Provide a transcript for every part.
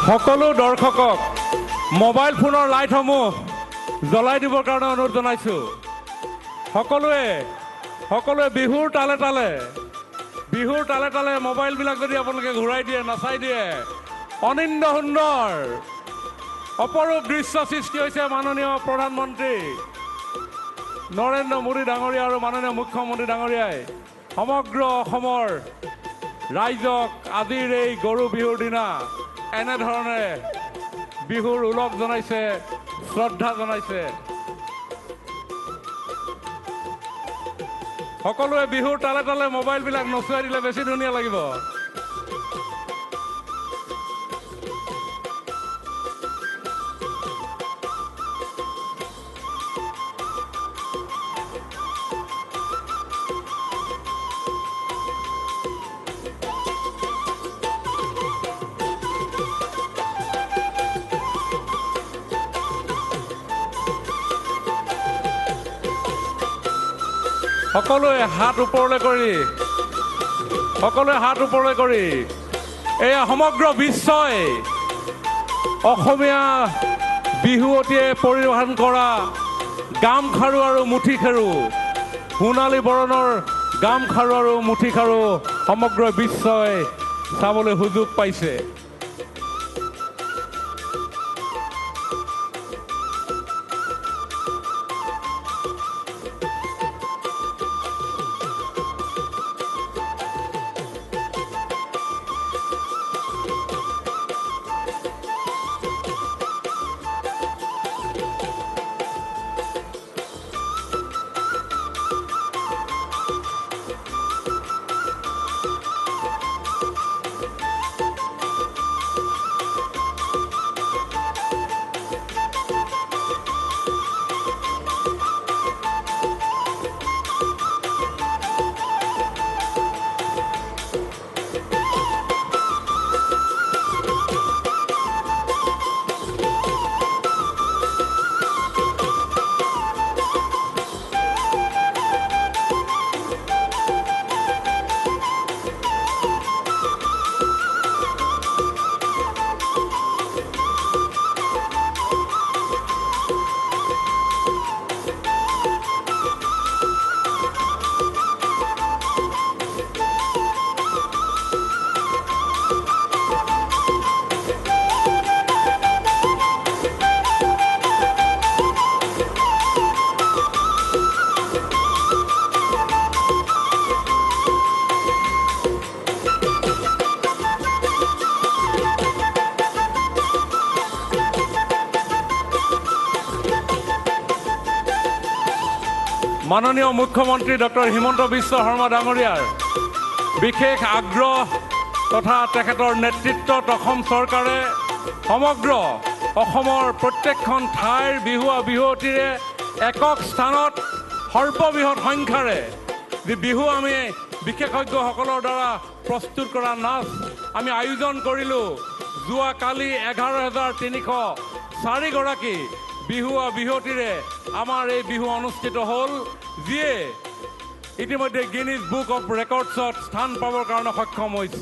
সকলো দৰ্শকক মোবাইল ফোনৰ লাইটসমূহ জ্বলাই দিবৰ কাৰণে অনুৰোধ জনাইছোঁ। সকলোৱে বিহুৰ তালে তালে মোবাইলবিলাক যদি আপোনালোকে ঘূৰাই দিয়ে, নাচাই দিয়ে, অনিন্দ সুন্দৰ অপৰূপ দৃশ্য সৃষ্টি হৈছে। মাননীয় প্ৰধানমন্ত্ৰী নৰেন্দ্ৰ মোদী ডাঙৰীয়া আৰু মাননীয় মুখ্যমন্ত্ৰী ডাঙৰীয়াই সমগ্ৰ অসমৰ ৰাইজক আজিৰ এই গৰু বিহুৰ দিনা এনেধৰণে বিহুৰ ওলগ জনাইছে, শ্ৰদ্ধা জনাইছে। সকলোৱে বিহুৰ তালে মোবাইলবিলাক নচুৱাই দিলে বেছি ধুনীয়া লাগিব। সকলোৱে হাত ওপৰলৈ কৰি এয়া সমগ্ৰ বিশ্বই অসমীয়া বিহুৱতীয়ে পৰিধান কৰা গামখাৰু আৰু মুঠিখাৰু, সোণালী বৰণৰ গামখাৰু আৰু মুঠিখাৰু সমগ্ৰ বিশ্বই চাবলৈ সুযোগ পাইছে। মাননীয় মুখ্যমন্ত্ৰী ডক্টৰ হিমন্ত বিশ্ব শৰ্মা ডাঙৰীয়াৰ বিশেষ আগ্ৰহ তথা তেখেতৰ নেতৃত্বত অসম চৰকাৰে সমগ্ৰ অসমৰ প্ৰত্যেকখন ঠাইৰ বিহুৱতীৰে একক স্থানত সৰ্ববৃহৎ সংখ্যাৰে যি বিহু আমি বিশেষজ্ঞসকলৰ দ্বাৰা প্ৰস্তুত কৰা নাচ আমি আয়োজন কৰিলোঁ। যোৱা কালি 11,304 গৰাকী বিহুৱতীৰে আমাৰ এই বিহু অনুষ্ঠিত হ'ল, যিয়ে ইতিমধ্যে গিনিজ বুক অফ ৰেকৰ্ডছত স্থান পাবৰ কাৰণে সক্ষম হৈছে।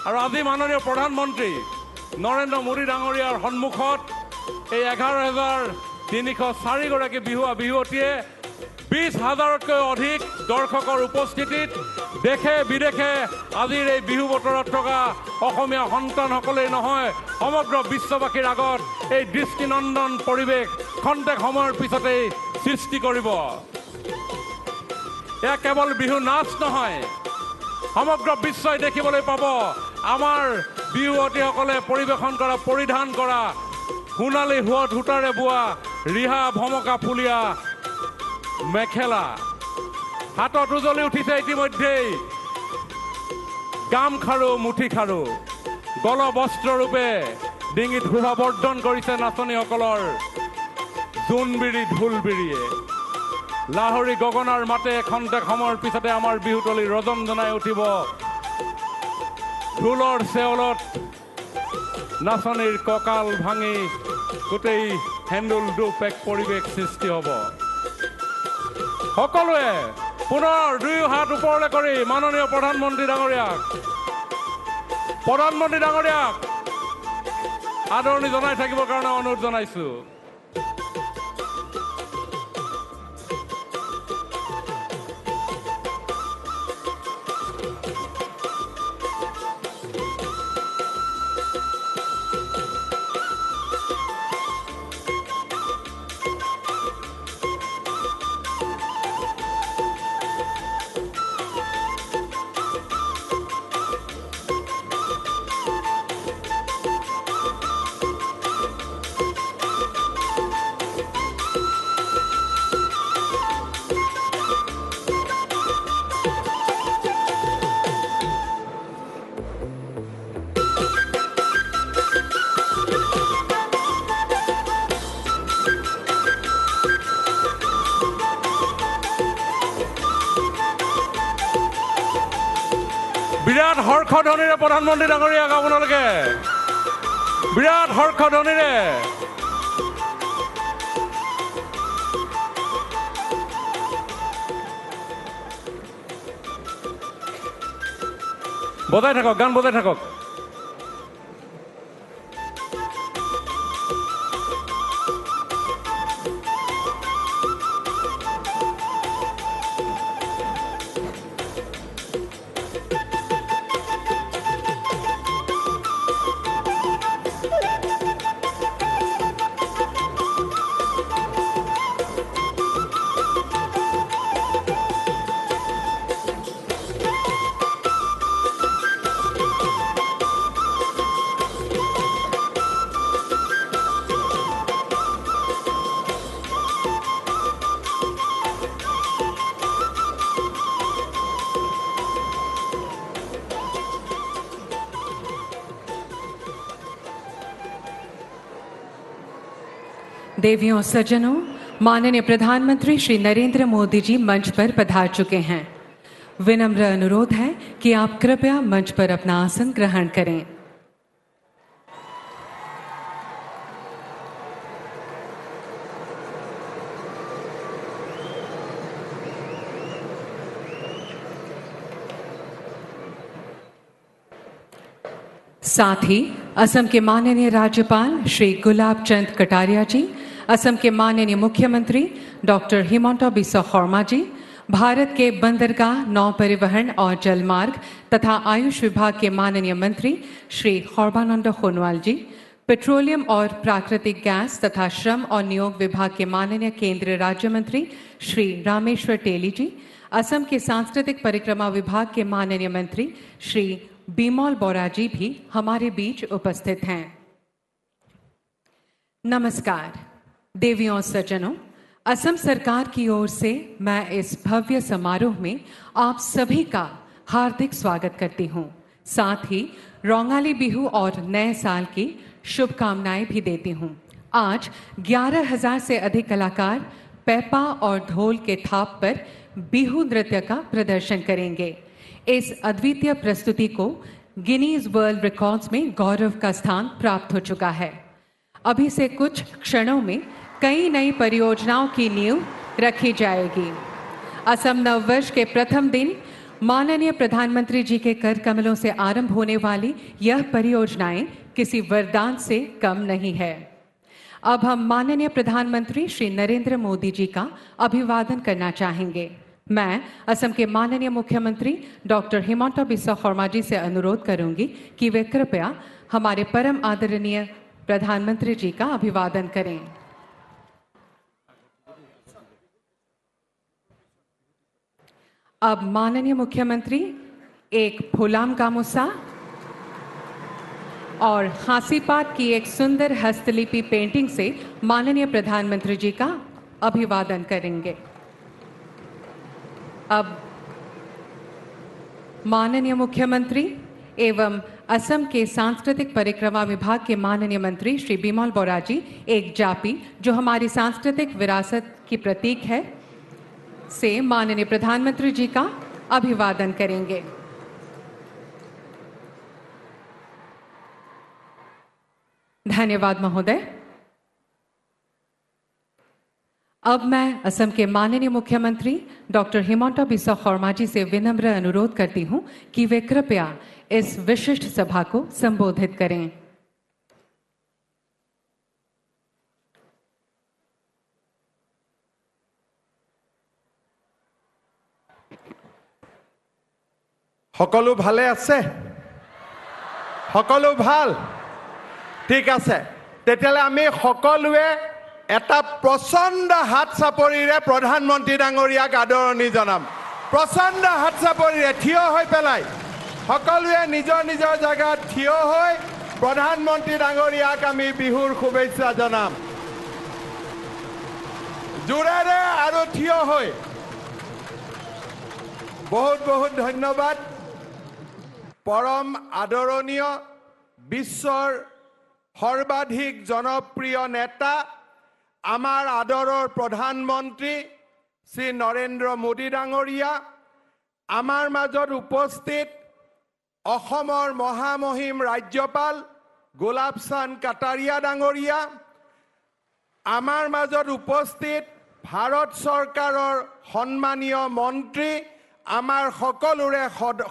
আৰু আজি মাননীয় প্ৰধানমন্ত্ৰী নৰেন্দ্ৰ মোদী ডাঙৰীয়াৰ সন্মুখত এই 11,304 গৰাকী বিহুৱতীয়ে 20,000তকৈ অধিক দৰ্শকৰ উপস্থিতিত দেশে বিদেশে আজিৰ এই বিহু বতৰত থকা অসমীয়া সন্তানসকলেই নহয় সমগ্ৰ বিশ্ববাসীৰ আগত এই দৃষ্টিনন্দন পৰিৱেশ খন্তেক সময়ৰ পিছতেই সৃষ্টি কৰিব। এয়া কেৱল বিহু নাচ নহয়, সমগ্ৰ বিশ্বই দেখিবলৈ পাব আমাৰ বিহুৱতীসকলে পৰিধান কৰা সোণালী সূতাৰে বোৱা ৰিহা ভমকা ফুলীয়া মেখেলা, হাতত উজলি উঠিছে ইতিমধ্যেই গামখাৰু মুঠিখাৰু, গলবস্ত্ৰৰূপে ডিঙিত শোভাবৰ্ধন কৰিছে নাচনীসকলৰ জোনবিৰি ঢোলবিৰিয়ে। লাহৰী গগনাৰ মাতে খন্তেক সময়ৰ পিছতে আমাৰ বিহুতলী ৰজন জনাই উঠিব। ঢোলৰ চেৱলত নাচনীৰ কঁকাল ভাঙি গোটেই হেন্দুল দুপ এক পৰিৱেশ সৃষ্টি হ'ব। সকলোৱে পুনৰ দুয়ো হাত ওপৰলৈ কৰি মাননীয় প্ৰধানমন্ত্ৰী ডাঙৰীয়াক আদৰণি জনাই থাকিবৰ কাৰণে অনুৰোধ জনাইছো। বিৰাট হৰ্ষধ্বনিৰে প্ৰধানমন্ত্ৰী ডাঙৰীয়াক আপোনালোকে বিৰাট হৰ্ষধ্বনিৰে বজাই থাকক, গান বজাই থাকক। देवियों सज्जनों, माननीय प्रधानमंत्री श्री नरेंद्र मोदी जी मंच पर पधार चुके हैं। विनम्र अनुरोध है कि आप कृपया मंच पर अपना आसन ग्रहण करें। साथ ही असम के माननीय राज्यपाल श्री गुलाब चंद कटारिया जी, असम के माननीय मुख्यमंत्री डॉक्टर हिमंता बिस्वा शर्मा जी, भारत के बंदरगाह, नौ परिवहन और जलमार्ग तथा आयुष विभाग के माननीय मंत्री श्री सर्बानंद सोनोवाल जी, पेट्रोलियम और प्राकृतिक गैस तथा श्रम और नियोग विभाग के माननीय केंद्रीय राज्य मंत्री श्री रामेश्वर तेली जी, असम के सांस्कृतिक परिक्रमा विभाग के माननीय मंत्री श्री बिमल बोरा जी भी हमारे बीच उपस्थित हैं। नमस्कार देवियों सज्जनों, असम सरकार की ओर से मैं इस भव्य समारोह में आप सभी का हार्दिक स्वागत करती हूं। साथ ही रोंगाली बिहू और नए साल की शुभकामनाएं भी देती हूं। आज 11,000 से अधिक कलाकार पेपा और ढोल के थाप पर बिहू नृत्य का प्रदर्शन करेंगे। इस अद्वितीय प्रस्तुति को गिनीज वर्ल्ड रिकॉर्ड्स में गौरव का स्थान प्राप्त हो चुका है। अभी से कुछ क्षणों में कई नई परियोजनाओं की नींव रखी जाएगी। असम नववर्ष के प्रथम दिन माननीय प्रधानमंत्री जी के कर कमलों से आरंभ होने वाली यह परियोजनाएं किसी वरदान से कम नहीं है। अब हम माननीय प्रधानमंत्री श्री नरेंद्र मोदी जी का अभिवादन करना चाहेंगे। मैं असम के माननीय मुख्यमंत्री डॉक्टर हिमंता बिस्वा शर्मा जी से अनुरोध करूंगी कि वे कृपया हमारे परम आदरणीय प्रधानमंत्री जी का अभिवादन करें। अब माननीय मुख्यमंत्री एक फुलाम गामुसा और हासीपात की एक सुंदर हस्तलिपि पेंटिंग से माननीय प्रधानमंत्री जी का अभिवादन करेंगे। अब माननीय मुख्यमंत्री एवं असम के सांस्कृतिक परिक्रमा विभाग के माननीय मंत्री श्री बिमल बोरा जी एक जापी, जो हमारी सांस्कृतिक विरासत की प्रतीक है, से माननीय प्रधानमंत्री जी का अभिवादन करेंगे। धन्यवाद महोदय। अब मैं असम के माननीय मुख्यमंत्री डॉक्टर हिमंता बिस्वा शर्मा जी से विनम्र अनुरोध करती हूं कि वे कृपया इस विशिष्ट सभा को संबोधित करें। সকলো ভালে আছে? সকলো ভাল? ঠিক আছে, তেতিয়াহ'লে আমি সকলোৱে এটা প্ৰচণ্ড হাত চাপৰিৰে প্ৰধানমন্ত্ৰী ডাঙৰীয়াক আদৰণি জনাম। প্ৰচণ্ড হাত চাপৰিৰে থিয় হৈ পেলাই সকলোৱে নিজৰ নিজৰ জেগাত থিয় হৈ প্ৰধানমন্ত্ৰী ডাঙৰীয়াক আমি বিহুৰ শুভেচ্ছা জনাম। জোৰেৰে আৰু থিয় হৈ বহুত বহুত ধন্যবাদ। পৰম আদৰণীয় বিশ্বৰ সৰ্বাধিক জনপ্ৰিয় নেতা আমাৰ আদৰৰ প্ৰধানমন্ত্ৰী শ্ৰী নৰেন্দ্ৰ মোদী ডাঙৰীয়া, আমাৰ মাজত উপস্থিত অসমৰ মহামহিম ৰাজ্যপাল গোলাব চান্দ কাটাৰিয়া ডাঙৰীয়া, আমাৰ মাজত উপস্থিত ভাৰত চৰকাৰৰ সন্মানীয় মন্ত্ৰী, আমাৰ সকলোৰে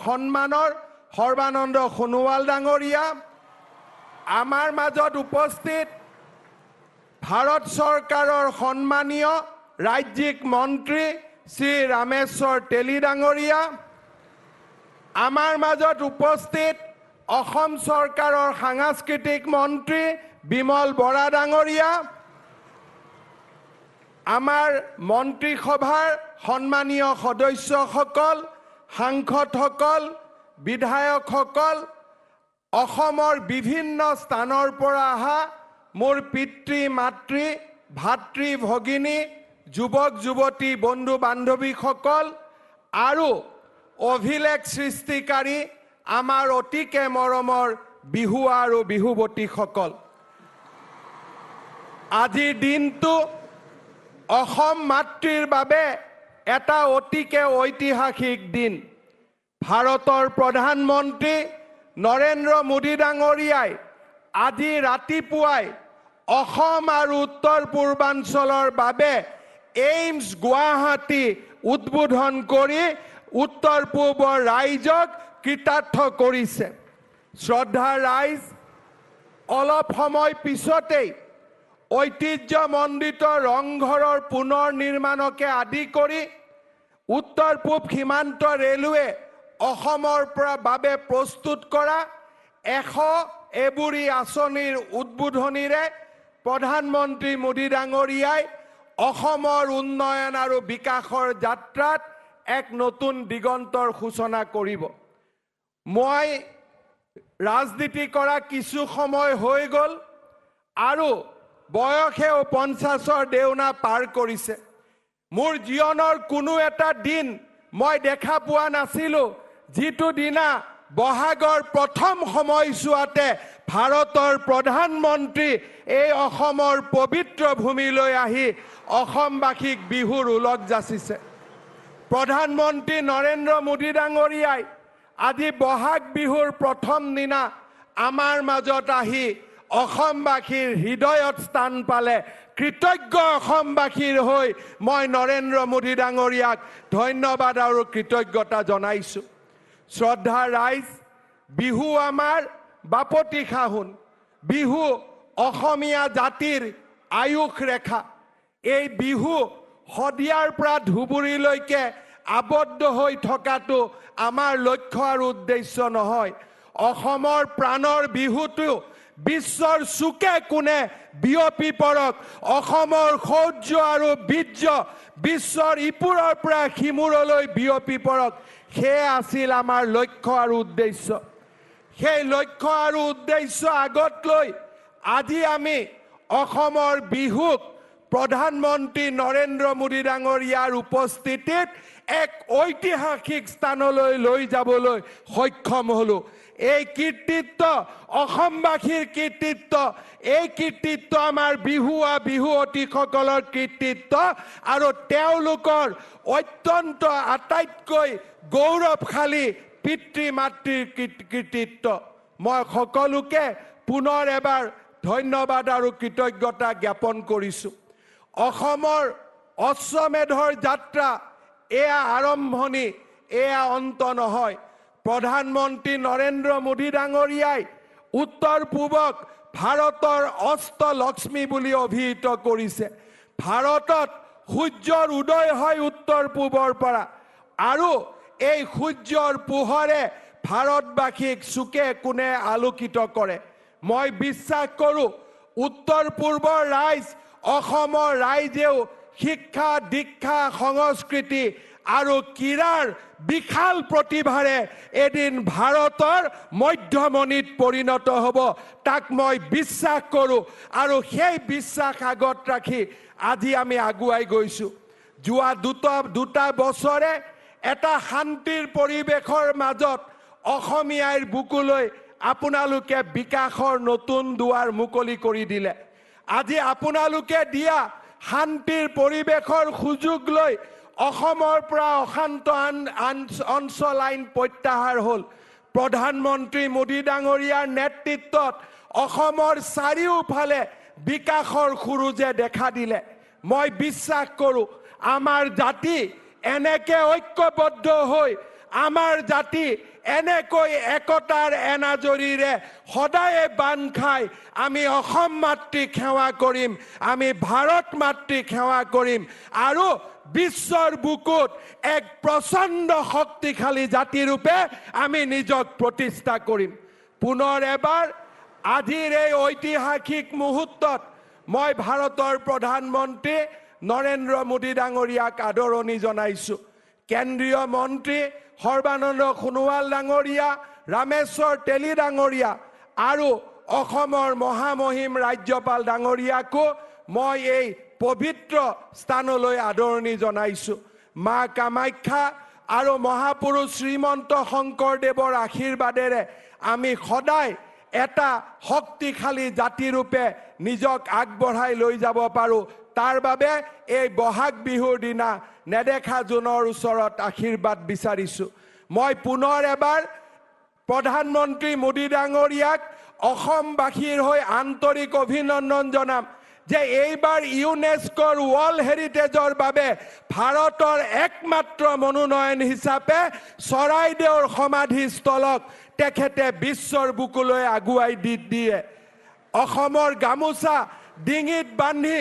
সন্মানৰ সৰ্বানন্দ সোণোৱাল ডাঙৰীয়া, আমাৰ মাজত উপস্থিত ভাৰত চৰকাৰৰ সন্মানীয় ৰাজ্যিক মন্ত্ৰী শ্ৰী ৰামেশ্বৰ তেলী ডাঙৰীয়া, আমাৰ মাজত উপস্থিত অসম চৰকাৰৰ সাংস্কৃতিক মন্ত্ৰী বিমল বৰা ডাঙৰীয়া, আমাৰ মন্ত্ৰীসভাৰ সন্মানীয় সদস্যসকল, সাংসদসকল, বিধায়কসকল, অসমৰ বিভিন্ন স্থানৰ পৰা অহা মোৰ পিতৃ মাতৃ ভাতৃ ভগিনী যুৱক যুৱতী বন্ধু বান্ধৱীসকল আৰু অভিলেখ সৃষ্টিকাৰী আমাৰ অতিকে মৰমৰ বিহুৱা আৰু বিহুৱতীসকল, আজিৰ দিনটো অসম মাতৃৰ বাবে এটা অতিকে ঐতিহাসিক দিন। ভাৰতৰ প্ৰধানমন্ত্ৰী নৰেন্দ্ৰ মোদী ডাঙৰীয়াই আজি ৰাতিপুৱাই অসম আৰু উত্তৰ পূৰ্বাঞ্চলৰ বাবে এইমছ গুৱাহাটী উদ্বোধন কৰি উত্তৰ পূবৰ ৰাইজক কৃতাৰ্থ কৰিছে। শ্ৰদ্ধা ৰাইজ, অলপ সময় পিছতেই ঐতিহ্যমণ্ডিত ৰংঘৰৰ পুনৰ নিৰ্মাণকে আদি কৰি উত্তৰ পূব সীমান্ত ৰেলৱে অসমৰ বাবে প্ৰস্তুত কৰা 100 এবুৰি আঁচনিৰ উদ্বোধনীৰে প্ৰধানমন্ত্ৰী মোদী ডাঙৰীয়াই অসমৰ উন্নয়ন আৰু বিকাশৰ যাত্ৰাত এক নতুন দিগন্তৰ সূচনা কৰিব। মই ৰাজনীতি কৰা কিছু সময় হৈ গ'ল আৰু বয়সেও 50ৰ দেউনা পাৰ কৰিছে। মোৰ জীৱনৰ কোনো এটা দিন মই দেখা পোৱা নাছিলোঁ যিটো দিনা বহাগৰ প্ৰথম সময়ছোৱাতে ভাৰতৰ প্ৰধানমন্ত্ৰী এই অসমৰ পবিত্ৰ ভূমিলৈ আহি অসমবাসীক বিহুৰ উলগ যাচিছে। প্ৰধানমন্ত্ৰী নৰেন্দ্ৰ মোদী ডাঙৰীয়াই আজি বহাগ বিহুৰ প্ৰথম দিনা আমাৰ মাজত আহি অসমবাসীৰ হৃদয়ত স্থান পালে। কৃতজ্ঞ অসমবাসীৰ হৈ মই নৰেন্দ্ৰ মোদী ডাঙৰীয়াক ধন্যবাদ আৰু কৃতজ্ঞতা জনাইছোঁ। শ্ৰদ্ধা ৰাইজ, বিহু আমাৰ বাপতি সাহোন, বিহু অসমীয়া জাতিৰ আয়ুস ৰেখা। এই বিহু শদিয়াৰ পৰা ধুবুৰীলৈকে আবদ্ধ হৈ থকাটো আমাৰ লক্ষ্য আৰু উদ্দেশ্য নহয়। অসমৰ প্ৰাণৰ বিহুটো বিশ্বৰ চুকে কোণে বিয়পি পৰক, অসমৰ শৌৰ্য আৰু বীৰ্য বিশ্বৰ ইপুৰৰ পৰা সিমূৰলৈ বিয়পি পৰক, সেয়া আছিল আমাৰ লক্ষ্য আৰু উদ্দেশ্য। সেই লক্ষ্য আৰু উদ্দেশ্য আগত লৈ আজি আমি অসমৰ বিহুক প্ৰধানমন্ত্ৰী নৰেন্দ্ৰ মোদী ডাঙৰীয়াৰ উপস্থিতিত এক ঐতিহাসিক স্থানলৈ লৈ যাবলৈ সক্ষম হ'লোঁ। এই কৃতিত্ব অসমবাসীৰ কৃতিত্ব, এই কৃতিত্ব আমাৰ বিহুৱা বিহুৱতীসকলৰ কৃতিত্ব আৰু তেওঁলোকৰ অত্যন্ত আটাইতকৈ গৌৰৱশালী পিতৃ মাতৃৰ কৃতিত্ব। মই সকলোকে পুনৰ এবাৰ ধন্যবাদ আৰু কৃতজ্ঞতা জ্ঞাপন কৰিছোঁ। অসমৰ অশ্বমেধৰ যাত্ৰা এয়া আৰম্ভণি, এয়া অন্ত নহয়। প্ৰধানমন্ত্ৰী নৰেন্দ্ৰ মোদী ডাঙৰীয়াই উত্তৰ পূবক ভাৰতৰ অষ্টলক্ষ্মী বুলি অভিহিত কৰিছে। ভাৰতত সূৰ্যৰ উদয় হয় উত্তৰ পূবৰ পৰা আৰু এই সূৰ্যৰ পোহৰে ভাৰতবাসীক চুকে কোণে আলোকিত কৰে মই বিশ্বাস কৰোঁ উত্তৰ পূৰ্বৰ ৰাইজ অসমৰ ৰাইজেও শিক্ষা দীক্ষা সংস্কৃতি আৰু ক্ৰীড়াৰ বিশাল প্ৰতিভাৰে এদিন ভাৰতৰ মধ্যমণিত পৰিণত হ'ব তাক মই বিশ্বাস কৰোঁ আৰু সেই বিশ্বাস আগত ৰাখি আজি আমি আগুৱাই গৈছোঁ যোৱা দুটা বছৰে এটা শান্তিৰ পৰিৱেশৰ মাজত অসমীয়াৰ বুকুলৈ আপোনালোকে বিকাশৰ নতুন দুৱাৰ মুকলি কৰি দিলে আজি আপোনালোকে দিয়া শান্তিৰ পৰিৱেশৰ সুযোগ লৈ অসমৰ পৰা অশান্ত অঞ্চল আইন প্ৰত্যাহাৰ হ'ল প্ৰধানমন্ত্ৰী মোদী ডাঙৰীয়াৰ নেতৃত্বত অসমৰ চাৰিওফালে বিকাশৰ খুৰুজে দেখা দিলে মই বিশ্বাস কৰোঁ আমাৰ জাতি এনেকে ঐক্যবদ্ধ হৈ আমাৰ জাতি এনেকৈ একতাৰ এনাজৰীৰে সদায় বান্ধ খাই আমি অসম মাতৃক সেৱা কৰিম আমি ভাৰত মাতৃক সেৱা কৰিম আৰু বিশ্বৰ বুকুত এক প্ৰচণ্ড শক্তিশালী জাতিৰূপে আমি নিজক প্ৰতিষ্ঠা কৰিম পুনৰ এবাৰ আজিৰ এই ঐতিহাসিক মুহূৰ্তত মই ভাৰতৰ প্ৰধানমন্ত্ৰী নৰেন্দ্ৰ মোদী ডাঙৰীয়াক আদৰণি জনাইছোঁ কেন্দ্ৰীয় মন্ত্ৰী সৰ্বানন্দ সোণোৱাল ডাঙৰীয়া ৰামেশ্বৰ তেলী ডাঙৰীয়া আৰু অসমৰ মহামহিম ৰাজ্যপাল ডাঙৰীয়াকো মই এই পবিত্ৰ স্থানলৈ আদৰণি জনাইছোঁ মা কামাখ্যা আৰু মহাপুৰুষ শ্ৰীমন্ত শংকৰদেৱৰ আশীৰ্বাদেৰে আমি সদায় এটা শক্তিশালী জাতিৰূপে নিজক আগবঢ়াই লৈ যাব পাৰোঁ তাৰ বাবে এই বহাগ বিহুৰ দিনা নেদেখা জোনৰ ওচৰত আশীৰ্বাদ বিচাৰিছোঁ মই পুনৰ এবাৰ প্ৰধানমন্ত্ৰী মোদী ডাঙৰীয়াক অসমবাসীৰ হৈ আন্তৰিক অভিনন্দন জনাম যে এইবাৰ ইউনেস্কোৰ ৱৰ্ল্ড হেৰিটেজৰ বাবে ভাৰতৰ একমাত্ৰ মনোনয়ন হিচাপে চৰাইদেউৰ সমাধিস্থলক তেখেতে বিশ্বৰ বুকুলৈ আগুৱাই দিয়ে অসমৰ গামোচা ডিঙিত বান্ধি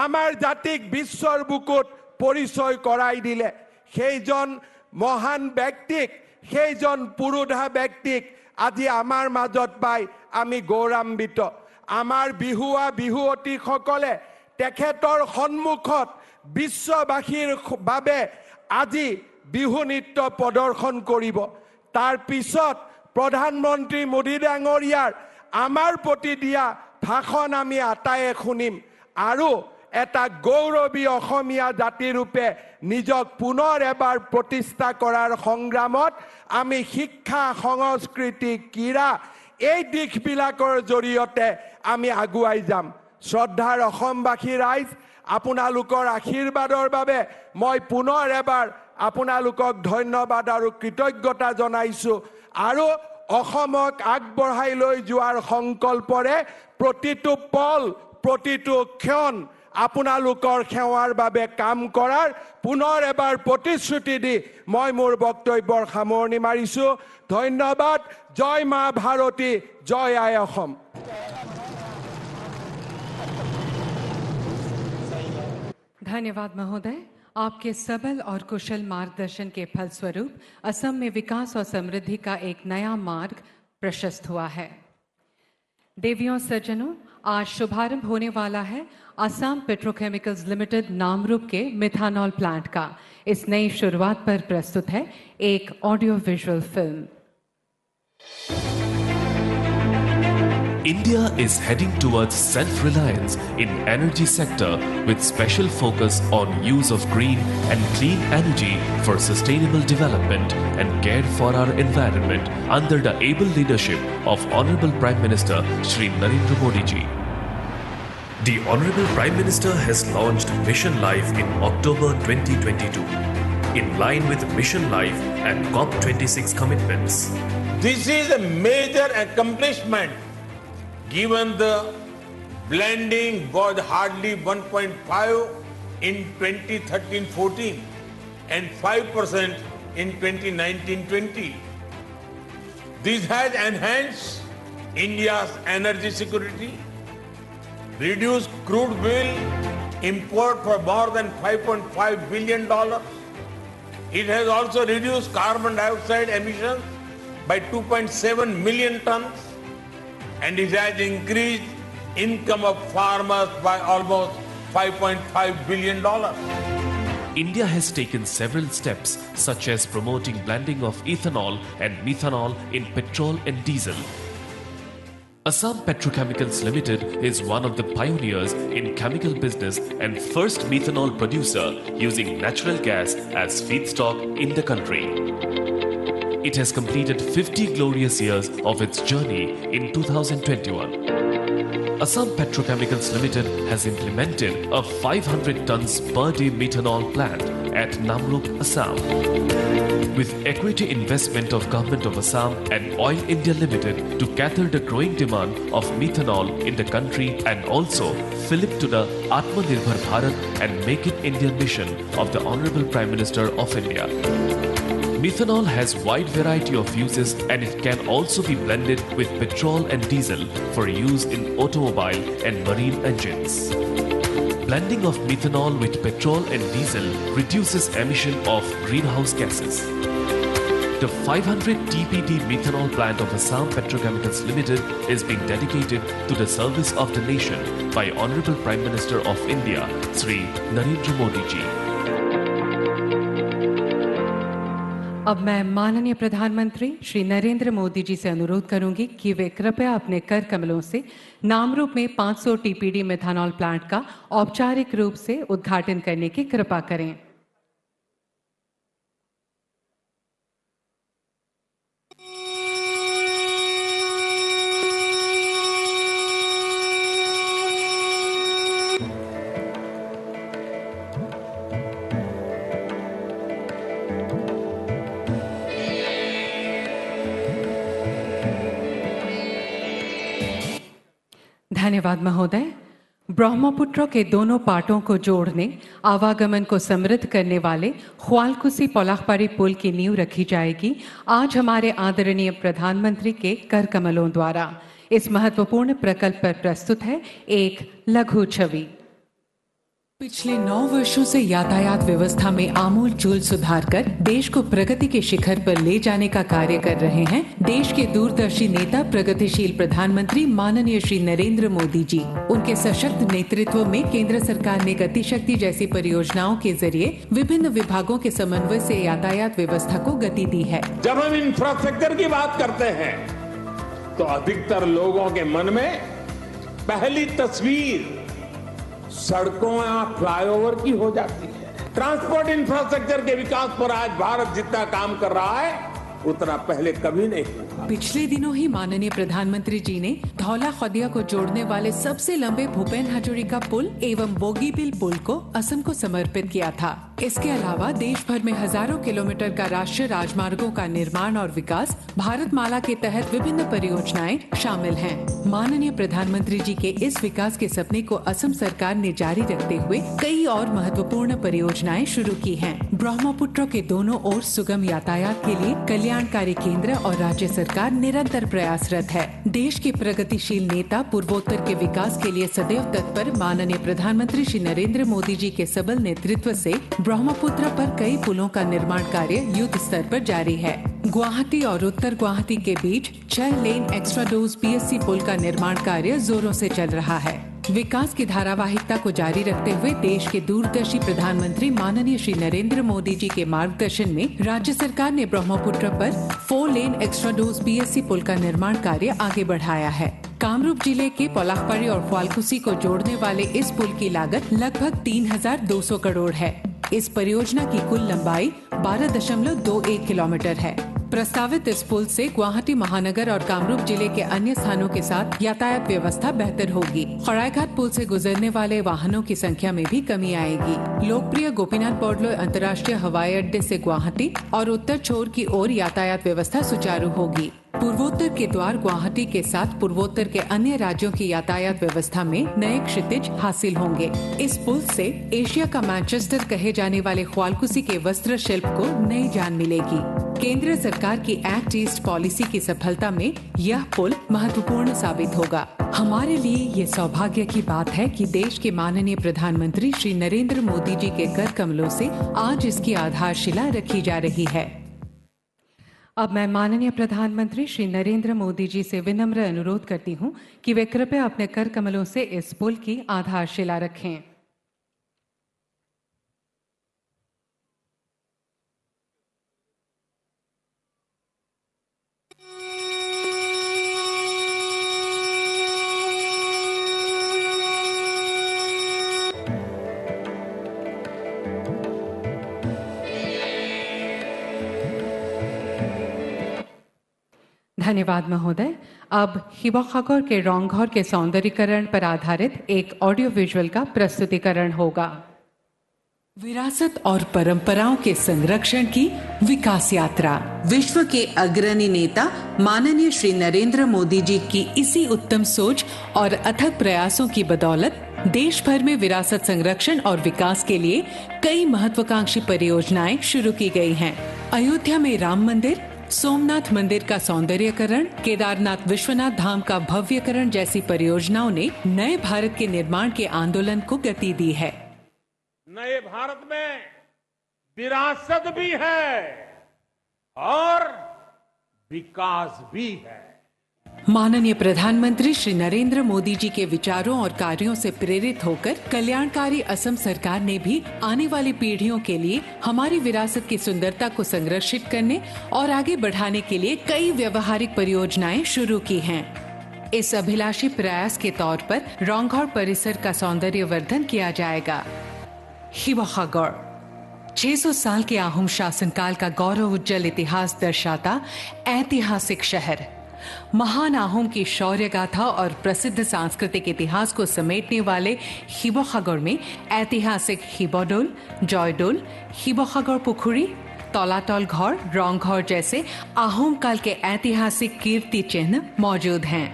আমাৰ জাতিক বিশ্বৰ বুকুত পৰিচয় কৰাই দিলে সেইজন মহান ব্যক্তিক সেইজন পুৰুধা ব্যক্তিক আজি আমাৰ মাজত পাই আমি গৌৰৱান্বিত আমাৰ বিহুৱতীসকলে তেখেতৰ সন্মুখত বিশ্ববাসীৰ বাবে আজি বিহু নৃত্য প্ৰদৰ্শন কৰিব তাৰ পিছত প্ৰধানমন্ত্ৰী মোদী ডাঙৰীয়াৰ আমাৰ প্ৰতি দিয়া ভাষণ আমি আটায়ে শুনিম আৰু এটা গৌৰৱী অসমীয়া জাতিৰূপে নিজক পুনৰ এবাৰ প্ৰতিষ্ঠা কৰাৰ সংগ্ৰামত আমি শিক্ষা সংস্কৃতি ক্ৰীড়া এই দিশবিলাকৰ জৰিয়তে আমি আগুৱাই যাম শ্ৰদ্ধাৰ অসমবাসী ৰাইজ আপোনালোকৰ আশীৰ্বাদৰ বাবে মই পুনৰ এবাৰ আপোনালোকক ধন্যবাদ আৰু কৃতজ্ঞতা জনাইছোঁ আৰু অসমক আগবঢ়াই লৈ যোৱাৰ সংকল্পৰে প্ৰতিটো পল প্ৰতিটো ক্ষণ আপোনালোকৰ সেৱাৰ বাবে কাম কৰাৰ পুনৰ এবাৰ প্ৰতিশ্ৰুতি দি মই মোৰ বক্তব্যৰ সামৰণি মাৰিছোঁ ধন্যবাদ জয় মা ভাৰতী জয় আই অসম धन्यवाद महोदय आपके सबल और कुशल मार्गदर्शन के फलस्वरूप असम में विकास और समृद्धि का एक नया मार्ग प्रशस्त हुआ है देवियों सज्जनों आज शुभारंभ होने वाला है असम पेट्रोकेमिकल्स लिमिटेड नामरूप के मिथानॉल प्लांट का इस नई शुरुआत पर प्रस्तुत है एक audio visual film India is heading towards self-reliance in energy sector with special focus on use of green and clean energy for sustainable development and care for our environment under the able leadership of Honorable Prime Minister Shri Narendra Modi ji. The Honorable Prime Minister has launched Mission Life in October 2022 in line with Mission Life and COP26 commitments. This is a major accomplishment given the blending was hardly 1.5 in 2013-14 and 5% in 2019-20. This has enhanced India's energy security, reduced crude oil import for more than $5.5 billion, It has also reduced carbon dioxide emissions by 2.7 million tons, and it has increased income of farmers by almost $5.5 billion. India has taken several steps, such as promoting blending of ethanol and methanol in petrol and diesel. Assam Petrochemicals Limited is one of the pioneers in chemical business and first methanol producer using natural gas as feedstock in the country. It has completed 50 glorious years of its journey in 2021. Assam Petrochemicals Limited has implemented a 500 tons per day methanol plant at Namrup, Assam. With equity investment of Government of Assam and Oil India Limited to cater the growing demand of methanol in the country and also fillip to the Atmanirbhar Bharat and Make in India mission of the Honorable Prime Minister of India. Methanol has wide variety of uses and it can also be blended with petrol and diesel for use in automobile and marine engines. Blending of methanol with petrol and diesel reduces emission of greenhouse gases. The 500 TPD methanol plant of Assam Petrochemicals Limited is being dedicated to the service of the nation by Honorable Prime Minister of India, Shri Narendra Modi ji. अब मैं माननीय प्रधानमंत्री श्री नरेंद्र मोदी जी से अनुरोध करूंगी कि वे कृपया अपने कर कमलों से नामरूप में 500 टीपीडी मेथनॉल प्लांट का औपचारिक रूप से उद्घाटन करने की कृपा करें। धन्यवाद महोदय। ब्रह्मपुत्र के दोनों पाटों को जोड़ने आवागमन को समृद्ध करने वाले ख्वालकुसी पोलाखपारी पुल की नींव रखी जाएगी आज हमारे आदरणीय प्रधानमंत्री के कर कमलों द्वारा। इस महत्वपूर्ण प्रकल्प पर प्रस्तुत है एक लघु छवि। पिछले 9 वर्षों से यातायात व्यवस्था में आमूल-चूल सुधार कर देश को प्रगति के शिखर पर ले जाने का कार्य कर रहे हैं देश के दूरदर्शी नेता प्रगतिशील प्रधानमंत्री माननीय श्री नरेंद्र मोदी जी। उनके सशक्त नेतृत्व में केंद्र सरकार ने गति शक्ति जैसी परियोजनाओं के जरिए विभिन्न विभागों के समन्वय से यातायात व्यवस्था को गति दी है। जब हम इंफ्रास्ट्रक्चर की बात करते हैं तो अधिकतर लोगों के मन में पहली तस्वीर सड़कों या फ्लाईओवर की हो जाती है। ट्रांसपोर्ट इंफ्रास्ट्रक्चर के विकास पर आज भारत जितना काम कर रहा है उतना पहले कभी नहीं हुआ। पिछले दिनों ही माननीय प्रधानमंत्री जी ने धौला खदिया को जोड़ने वाले सबसे लंबे भूपेन हजरिका पुल एवं बोगीबिल पुल को असम को समर्पित किया था। इसके अलावा देश भर में हजारों किलोमीटर का राष्ट्रीय राजमार्गों का निर्माण और विकास भारतमाला के तहत विभिन्न परियोजनाएं शामिल हैं। माननीय प्रधानमंत्री जी के इस विकास के सपने को असम सरकार ने जारी रखते हुए कई और महत्वपूर्ण परियोजनाएं शुरू की हैं। ब्रह्मपुत्र के दोनों ओर सुगम यातायात के लिए कल्याणकारी केंद्र और राज्य सरकार निरंतर प्रयासरत है। देश के प्रगतिशील नेता पूर्वोत्तर के विकास के लिए सदैव तत्पर माननीय प्रधानमंत्री श्री नरेंद्र मोदी जी के सबल नेतृत्व से ब्रह्मपुत्र पर कई पुलों का निर्माण कार्य युद्ध स्तर पर जारी है। गुवाहाटी और उत्तर गुवाहाटी के बीच 6 लेन एक्स्ट्रा डोज PSC पुल का निर्माण कार्य जोरों से चल रहा है। विकास की धारावाहिकता को जारी रखते हुए देश के दूरदर्शी प्रधानमंत्री माननीय श्री नरेंद्र मोदी जी के मार्गदर्शन में राज्य सरकार ने ब्रह्मपुत्र पर 4 लेन एक्स्ट्रा डोज PSC पुल का निर्माण कार्य आगे बढ़ाया है। कामरूप जिले के पोलाखपारी और ख्वालकुसी को जोड़ने वाले इस पुल की लागत लगभग 3200 करोड़ है। इस परियोजना की कुल लंबाई 12.21 किलोमीटर है। प्रस्तावित इस पुल से गुवाहाटी महानगर और कामरूप जिले के अन्य स्थानों के साथ यातायात व्यवस्था बेहतर होगी। खड़ाईघाट पुल से गुजरने वाले वाहनों की संख्या में भी कमी आएगी। लोकप्रिय गोपीनाथ बोरदोलोई अंतर्राष्ट्रीय हवाई अड्डे से गुवाहाटी और उत्तर छोर की ओर यातायात व्यवस्था सुचारू होगी। पूर्वोत्तर के द्वार गुवाहाटी के साथ पूर्वोत्तर के अन्य राज्यों की यातायात व्यवस्था में नए क्षितिज हासिल होंगे। इस पुल से एशिया का मैनचेस्टर कहे जाने वाले ख्वालकुसी के वस्त्र शिल्प को नई जान मिलेगी। केंद्र सरकार की एक्ट ईस्ट पॉलिसी की सफलता में यह पुल महत्वपूर्ण साबित होगा। हमारे लिए ये सौभाग्य की बात है कि देश के माननीय प्रधानमंत्री श्री नरेंद्र मोदी जी के कर कमलों से आज इसकी आधारशिला रखी जा रही है। अब मैं माननीय प्रधानमंत्री श्री नरेंद्र मोदी जी से विनम्र अनुरोध करती हूं कि वे कृपया अपने कर कमलों से इस पुल की आधारशिला रखें। धन्यवाद महोदय। अब शिवसागर के रंगघर के सौंदर्यीकरण पर आधारित एक ऑडियो विजुअल का प्रस्तुतिकरण होगा। विरासत और परंपराओं के संरक्षण की विकास यात्रा। विश्व के अग्रणी नेता माननीय श्री नरेंद्र मोदी जी की इसी उत्तम सोच और अथक प्रयासों की बदौलत देश भर में विरासत संरक्षण और विकास के लिए कई महत्वाकांक्षी परियोजनाएं शुरू की गई हैं। अयोध्या में राम मंदिर, सोमनाथ मंदिर का सौंदर्यीकरण, केदारनाथ विश्वनाथ धाम का भव्यकरण जैसी परियोजनाओं ने नए भारत के निर्माण के आंदोलन को गति दी है। नए भारत में विरासत भी है और विकास भी है। माननीय प्रधानमंत्री श्री नरेंद्र मोदी जी के विचारों और कार्यों से प्रेरित होकर कल्याणकारी असम सरकार ने भी आने वाली पीढ़ियों के लिए हमारी विरासत की सुंदरता को संरक्षित करने और आगे बढ़ाने के लिए कई व्यवहारिक परियोजनाएं शुरू की हैं। इस अभिलाषी प्रयास के तौर पर रंगघर परिसर का सौंदर्यवर्धन किया जाएगा। शिवसागर 600 साल के आहूम शासनकाल का गौरव उज्जवल इतिहास दर्शाता ऐतिहासिक शहर, महान आहूम की शौर्य गाथा और प्रसिद्ध सांस्कृतिक इतिहास को समेटने वाले शिवसागर में ऐतिहासिक शिवदौल, जयदौल, शिवसागर पुखुरी, तलातल घर, रंगघर जैसे आहूम काल के ऐतिहासिक कीर्ति चिन्ह मौजूद हैं।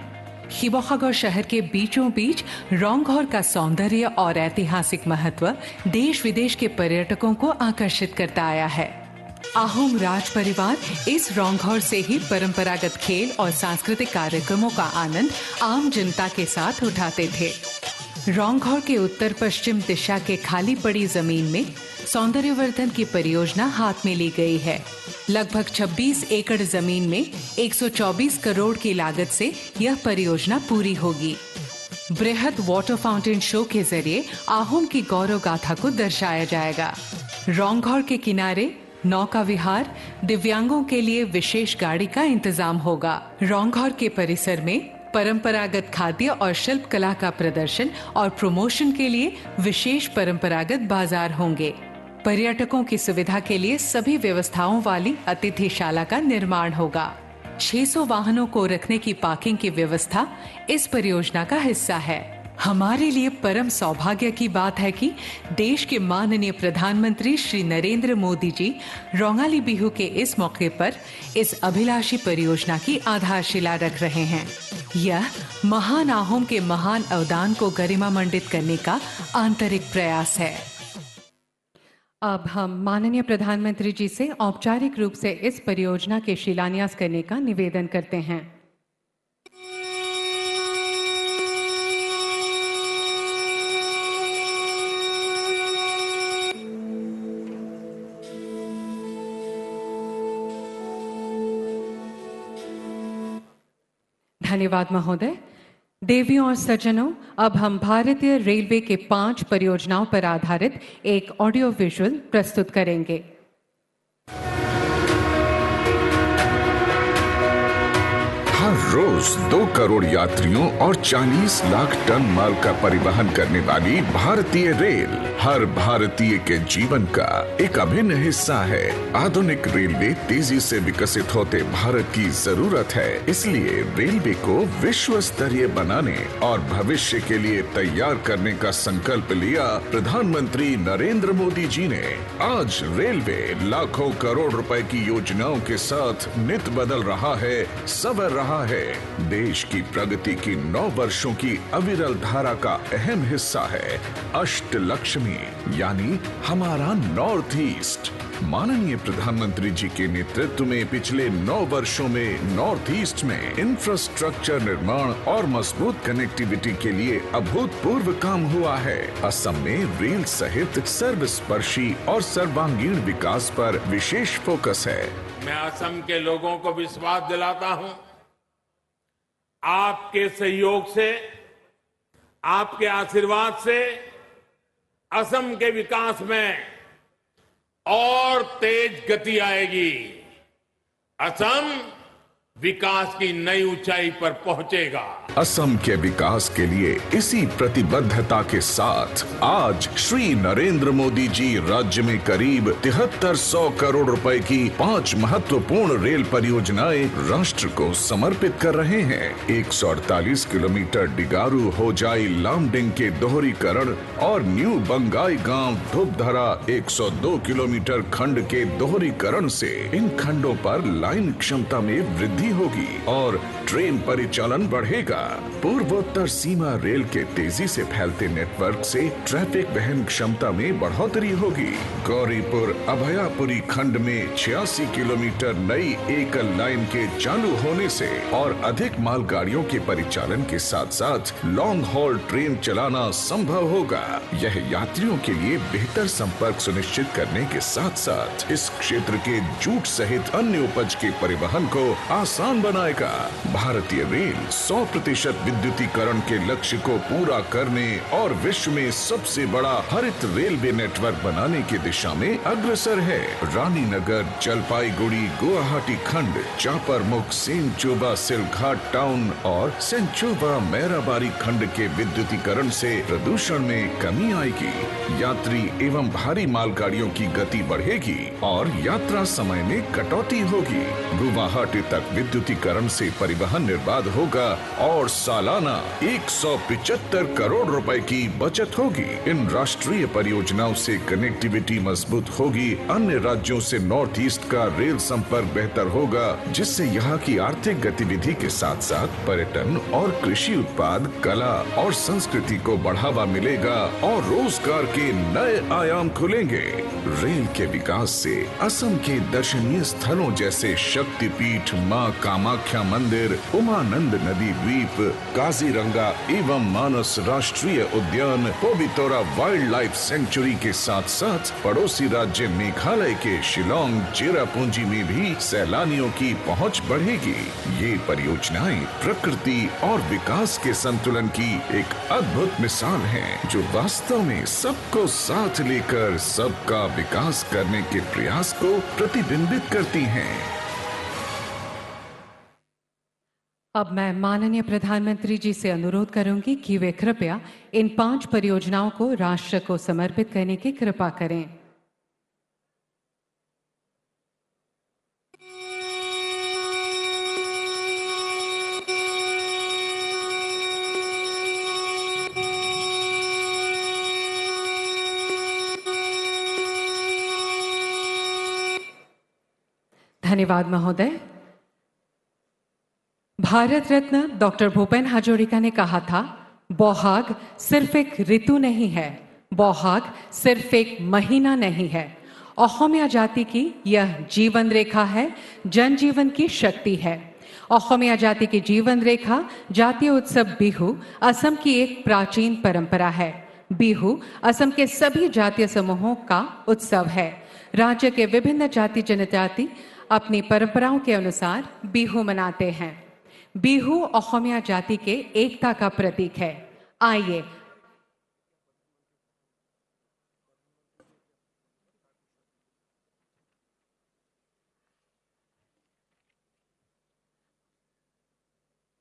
शिवसागर शहर के बीचों बीच रंगघर का सौंदर्य और ऐतिहासिक महत्व देश विदेश के पर्यटकों को आकर्षित करता आया है। आहूम राज परिवार इस रंगघर से ही परंपरागत खेल और सांस्कृतिक कार्यक्रमों का आनंद आम जनता के साथ उठाते थे। रंगघर के उत्तर पश्चिम दिशा के खाली पड़ी जमीन में सौंदर्यवर्धन की परियोजना हाथ में ली गई है। लगभग 26 एकड़ जमीन में 124 करोड़ की लागत से यह परियोजना पूरी होगी। बृहद वाटर फाउंटेन शो के जरिए आहूम की गौरव गाथा को दर्शाया जाएगा। रंगघर के किनारे नौका विहार, दिव्यांगों के लिए विशेष गाड़ी का इंतजाम होगा। रंगघर के परिसर में परंपरागत खाद्य और शिल्प कला का प्रदर्शन और प्रमोशन के लिए विशेष परंपरागत बाजार होंगे। पर्यटकों की सुविधा के लिए सभी व्यवस्थाओं वाली अतिथिशाला का निर्माण होगा। 600 वाहनों को रखने की पार्किंग की व्यवस्था इस परियोजना का हिस्सा है। हमारे लिए परम सौभाग्य की बात है कि देश के माननीय प्रधानमंत्री श्री नरेंद्र मोदी जी रोंगाली बिहू के इस मौके पर इस अभिलाषी परियोजना की आधारशिला रख रहे हैं। यह महान आहूम के महान अवदान को गरिमामंडित करने का आंतरिक प्रयास है। अब हम माननीय प्रधानमंत्री जी से औपचारिक रूप से इस परियोजना के शिलान्यास करने का निवेदन करते हैं। धन्यवाद महोदय। देवियों और सज्जनों, अब हम भारतीय रेलवे के 5 परियोजनाओं पर आधारित एक ऑडियो विजुअल प्रस्तुत करेंगे। हर रोज 2 करोड़ यात्रियों और 40 लाख टन माल का परिवहन करने वाली भारतीय रेल हर भारतीय के जीवन का एक अभिन्न हिस्सा है। आधुनिक रेलवे तेजी से विकसित होते भारत की जरूरत है। इसलिए रेलवे को विश्व स्तरीय बनाने और भविष्य के लिए तैयार करने का संकल्प लिया प्रधानमंत्री नरेंद्र मोदी जी ने। आज रेलवे लाखों करोड़ रुपए की योजनाओं के साथ नित बदल रहा है, संवर रहा है। देश की प्रगति की 9 वर्षों की अविरल धारा का अहम हिस्सा है अष्टलक्ष्मी, यानी हमारा नॉर्थ ईस्ट। माननीय प्रधानमंत्री जी के नेतृत्व में पिछले 9 वर्षों में नॉर्थ ईस्ट में इंफ्रास्ट्रक्चर निर्माण और मजबूत कनेक्टिविटी के लिए अभूतपूर्व काम हुआ है। असम में रेल सहित सर्वस्पर्शी और सर्वांगीण विकास पर विशेष फोकस है। मैं असम के लोगों को विश्वास दिलाता हूं, आपके सहयोग से, आपके आशीर्वाद से असम के विकास में और तेज गति आएगी। असम विकास की नई ऊंचाई पर पहुंचेगा। असम के विकास के लिए इसी प्रतिबद्धता के साथ आज श्री नरेंद्र मोदी जी राज्य में करीब 7300 करोड़ रुपए की 5 महत्वपूर्ण रेल परियोजनाएं राष्ट्र को समर्पित कर रहे हैं। 148 किलोमीटर डिगारू होजाई लामडिंग के दोहरीकरण और न्यू बंगाई गांव धुपधरा 102 किलोमीटर खंड के दोहरीकरण से इन खंडों पर लाइन क्षमता में वृद्धि होगी और ट्रेन परिचालन बढ़ेगा। पूर्वोत्तर सीमा रेल के तेजी से फैलते नेटवर्क से ट्रैफिक वहन क्षमता में बढ़ोतरी होगी। गौरीपुर अभयापुरी खंड में 86 किलोमीटर नई एकल लाइन के चालू होने से और अधिक मालगाड़ियों के परिचालन के साथ साथ लॉन्ग हॉल ट्रेन चलाना संभव होगा। यह यात्रियों के लिए बेहतर संपर्क सुनिश्चित करने के साथ साथ इस क्षेत्र के जूट सहित अन्य उपज के परिवहन को आसान बनाएगा। भारतीय रेल 100% विद्युतीकरण के लक्ष्य को पूरा करने और विश्व में सबसे बड़ा हरित रेलवे नेटवर्क बनाने की दिशा में अग्रसर है। रानीनगर, जलपाईगुड़ी, गुवाहाटी खंड, चापरमुख, सेंचुबा, सिलघाट टाउन और सेंचुबा मैराबारी खंड के विद्युतीकरण से प्रदूषण में कमी आएगी। यात्री एवं भारी मालगाड़ियों की गति बढ़ेगी और यात्रा समय में कटौती होगी। गुवाहाटी तक विद्युतीकरण से परिवहन निर्बाध होगा और सालाना 175 करोड़ रुपए की बचत होगी। इन राष्ट्रीय परियोजनाओं से कनेक्टिविटी मजबूत होगी। अन्य राज्यों से नॉर्थ ईस्ट का रेल संपर्क बेहतर होगा, जिससे यहाँ की आर्थिक गतिविधि के साथ साथ पर्यटन और कृषि उत्पाद, कला और संस्कृति को बढ़ावा मिलेगा और रोजगार के नए आयाम खुलेंगे। रेल के विकास से असम के दर्शनीय स्थलों जैसे शक्तिपीठ, मां कामाख्या मंदिर, उमानंद नदी द्वीप, काजीरंगा एवं मानस राष्ट्रीय उद्यान, पोबितोरा वाइल्ड लाइफ सेंचुरी के साथ साथ पड़ोसी राज्य मेघालय के शिलोंग, चेरापूंजी में भी सैलानियों की पहुंच बढ़ेगी। ये परियोजनाएं प्रकृति और विकास के संतुलन की एक अद्भुत मिसाल है, जो वास्तव में सबको साथ लेकर सबका विकास करने के प्रयास को प्रतिबिंबित करती हैं। अब मैं माननीय प्रधानमंत्री जी से अनुरोध करूंगी कि वे कृपया इन 5 परियोजनाओं को राष्ट्र को समर्पित करने की कृपा करें। धन्यवाद महोदय। भारत रत्न डॉक्टर भूपेन हाजोरिका ने कहा था, बौहाग सिर्फ एक ऋतु नहीं है, बौहाग सिर्फ एक महीना नहीं है। असमिया जाति की यह जीवन रेखा है, जनजीवन की शक्ति है। असमिया जाति की जीवन रेखा जातीय उत्सव बिहू असम की एक प्राचीन परंपरा है। बिहू असम के सभी जातीय समूहों का उत्सव है। राज्य के विभिन्न जाति जनजाति अपनी परंपराओं के अनुसार बिहू मनाते हैं। बिहू असमिया जाति के एकता का प्रतीक है। आइए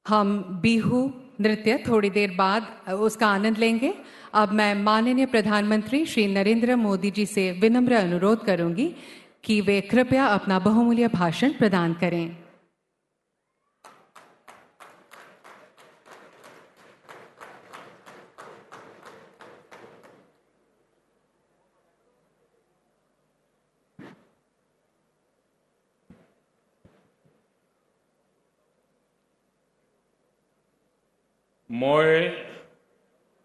हम बिहू नृत्य थोड़ी देर बाद उसका आनंद लेंगे। अब मैं माननीय प्रधानमंत्री श्री नरेंद्र मोदी जी से विनम्र अनुरोध करूंगी कि वे कृपया अपना बहुमूल्य भाषण प्रदान करें। मोए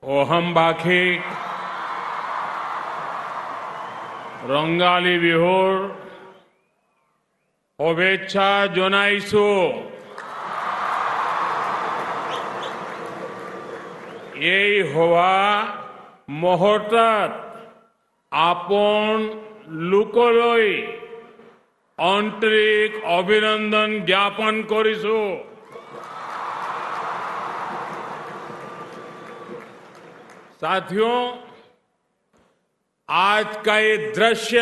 ओहम बाखिक रंगाली बिहुर शुभेच्छा জনাইছো। এই হোৱা মুহূৰ্তত আপন লোকলৈ আন্তৰিক অভিনন্দন জ্ঞাপন কৰিছো। साथियों, आज का ये दृश्य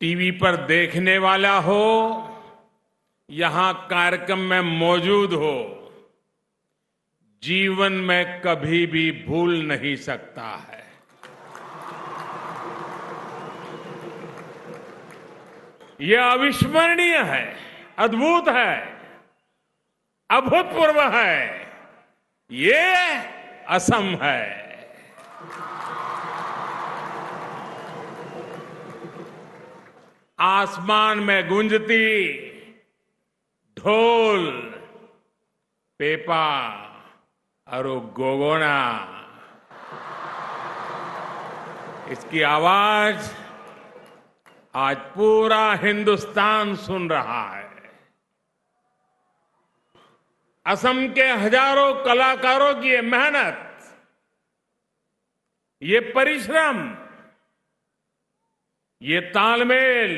टीवी पर देखने वाला हो, यहां कार्यक्रम में मौजूद हो, जीवन में कभी भी भूल नहीं सकता है। यह अविस्मरणीय है, अद्भुत है, अभूतपूर्व है। ये असम है। आसमान में गूंजती ढोल, पेपा और गोगोना, इसकी आवाज आज पूरा हिंदुस्तान सुन रहा है। असम के हजारों कलाकारों की ये मेहनत, ये परिश्रम, ये तालमेल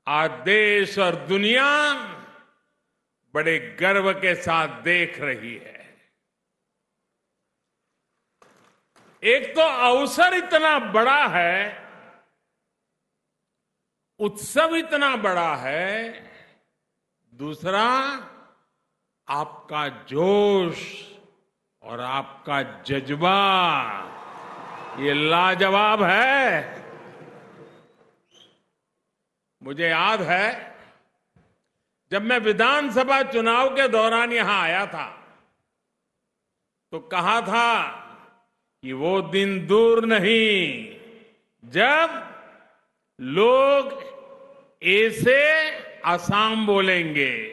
आज देश और दुनिया बड़े गर्व के साथ देख रही है। एक तो अवसर इतना बड़ा है, उत्सव इतना बड़ा है, दूसरा आपका जोश और आपका जज्बा ये लाजवाब है। मुझे याद है जब मैं विधानसभा चुनाव के दौरान यहां आया था तो कहा था कि वो दिन दूर नहीं जब लोग ए से असम बोलेंगे।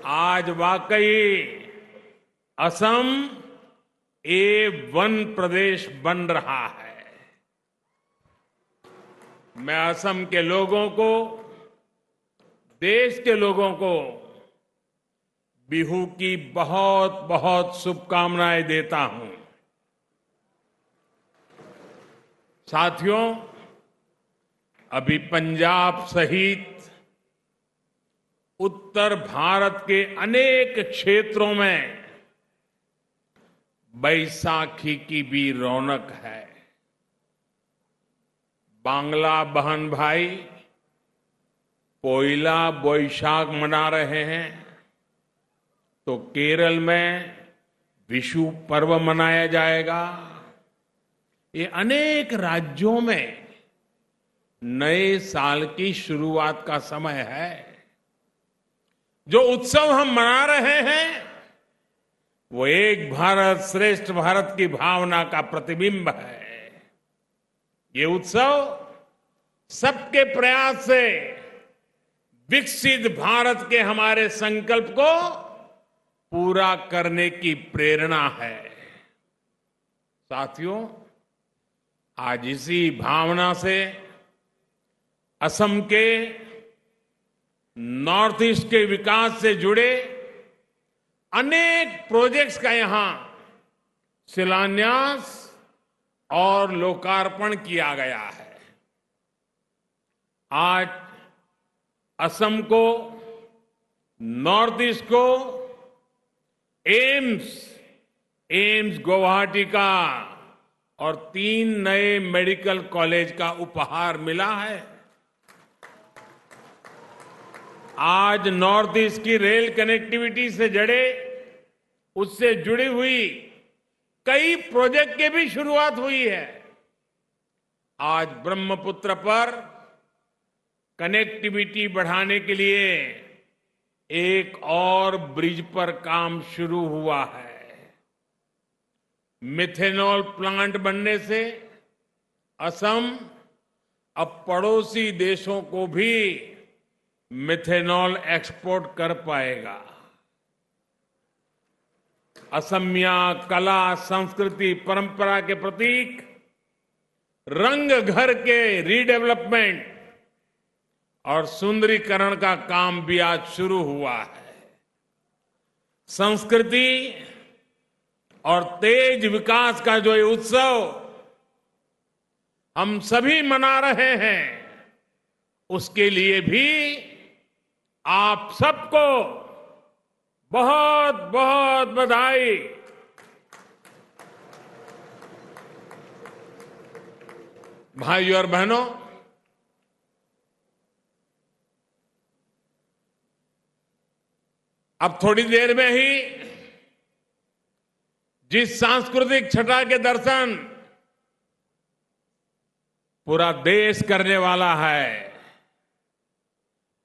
आज वाकई असम A1 प्रदेश बन रहा है। मैं असम के लोगों को, देश के लोगों को बिहू की बहुत बहुत शुभकामनाएं देता हूं। साथियों, अभी पंजाब सहित उत्तर भारत के अनेक क्षेत्रों में बैसाखी की भी रौनक है। बांग्ला बहन भाई पोइला बोईशाख मना रहे हैं तो केरल में विशु पर्व मनाया जाएगा। ये अनेक राज्यों में नए साल की शुरुआत का समय है। जो उत्सव हम मना रहे हैं वो एक भारत श्रेष्ठ भारत की भावना का प्रतिबिंब है। ये उत्सव सबके प्रयास से विकसित भारत के हमारे संकल्प को पूरा करने की प्रेरणा है। साथियों, आज इसी भावना से असम के नॉर्थ ईस्ट के विकास से जुड़े अनेक प्रोजेक्ट्स का यहां शिलान्यास और लोकार्पण किया गया है। आज असम को, नॉर्थ ईस्ट को एम्स गुवाहाटी का और 3 नए मेडिकल कॉलेज का उपहार मिला है। आज नॉर्थ ईस्ट की रेल कनेक्टिविटी से उससे जुड़ी हुई कई प्रोजेक्ट की भी शुरुआत हुई है। आज ब्रह्मपुत्र पर कनेक्टिविटी बढ़ाने के लिए एक और ब्रिज पर काम शुरू हुआ है। मिथेनॉल प्लांट बनने से असम अब पड़ोसी देशों को भी मिथेनॉल एक्सपोर्ट कर पाएगा। असमिया कला संस्कृति परंपरा के प्रतीक रंग घर के रीडेवलपमेंट और सुंदरीकरण का काम भी आज शुरू हुआ है। संस्कृति और तेज विकास का जो ये उत्सव हम सभी मना रहे हैं, उसके लिए भी आप सबको बहुत बहुत बधाई। भाइयों और बहनों, अब थोड़ी देर में ही जिस सांस्कृतिक छटा के दर्शन पूरा देश करने वाला है,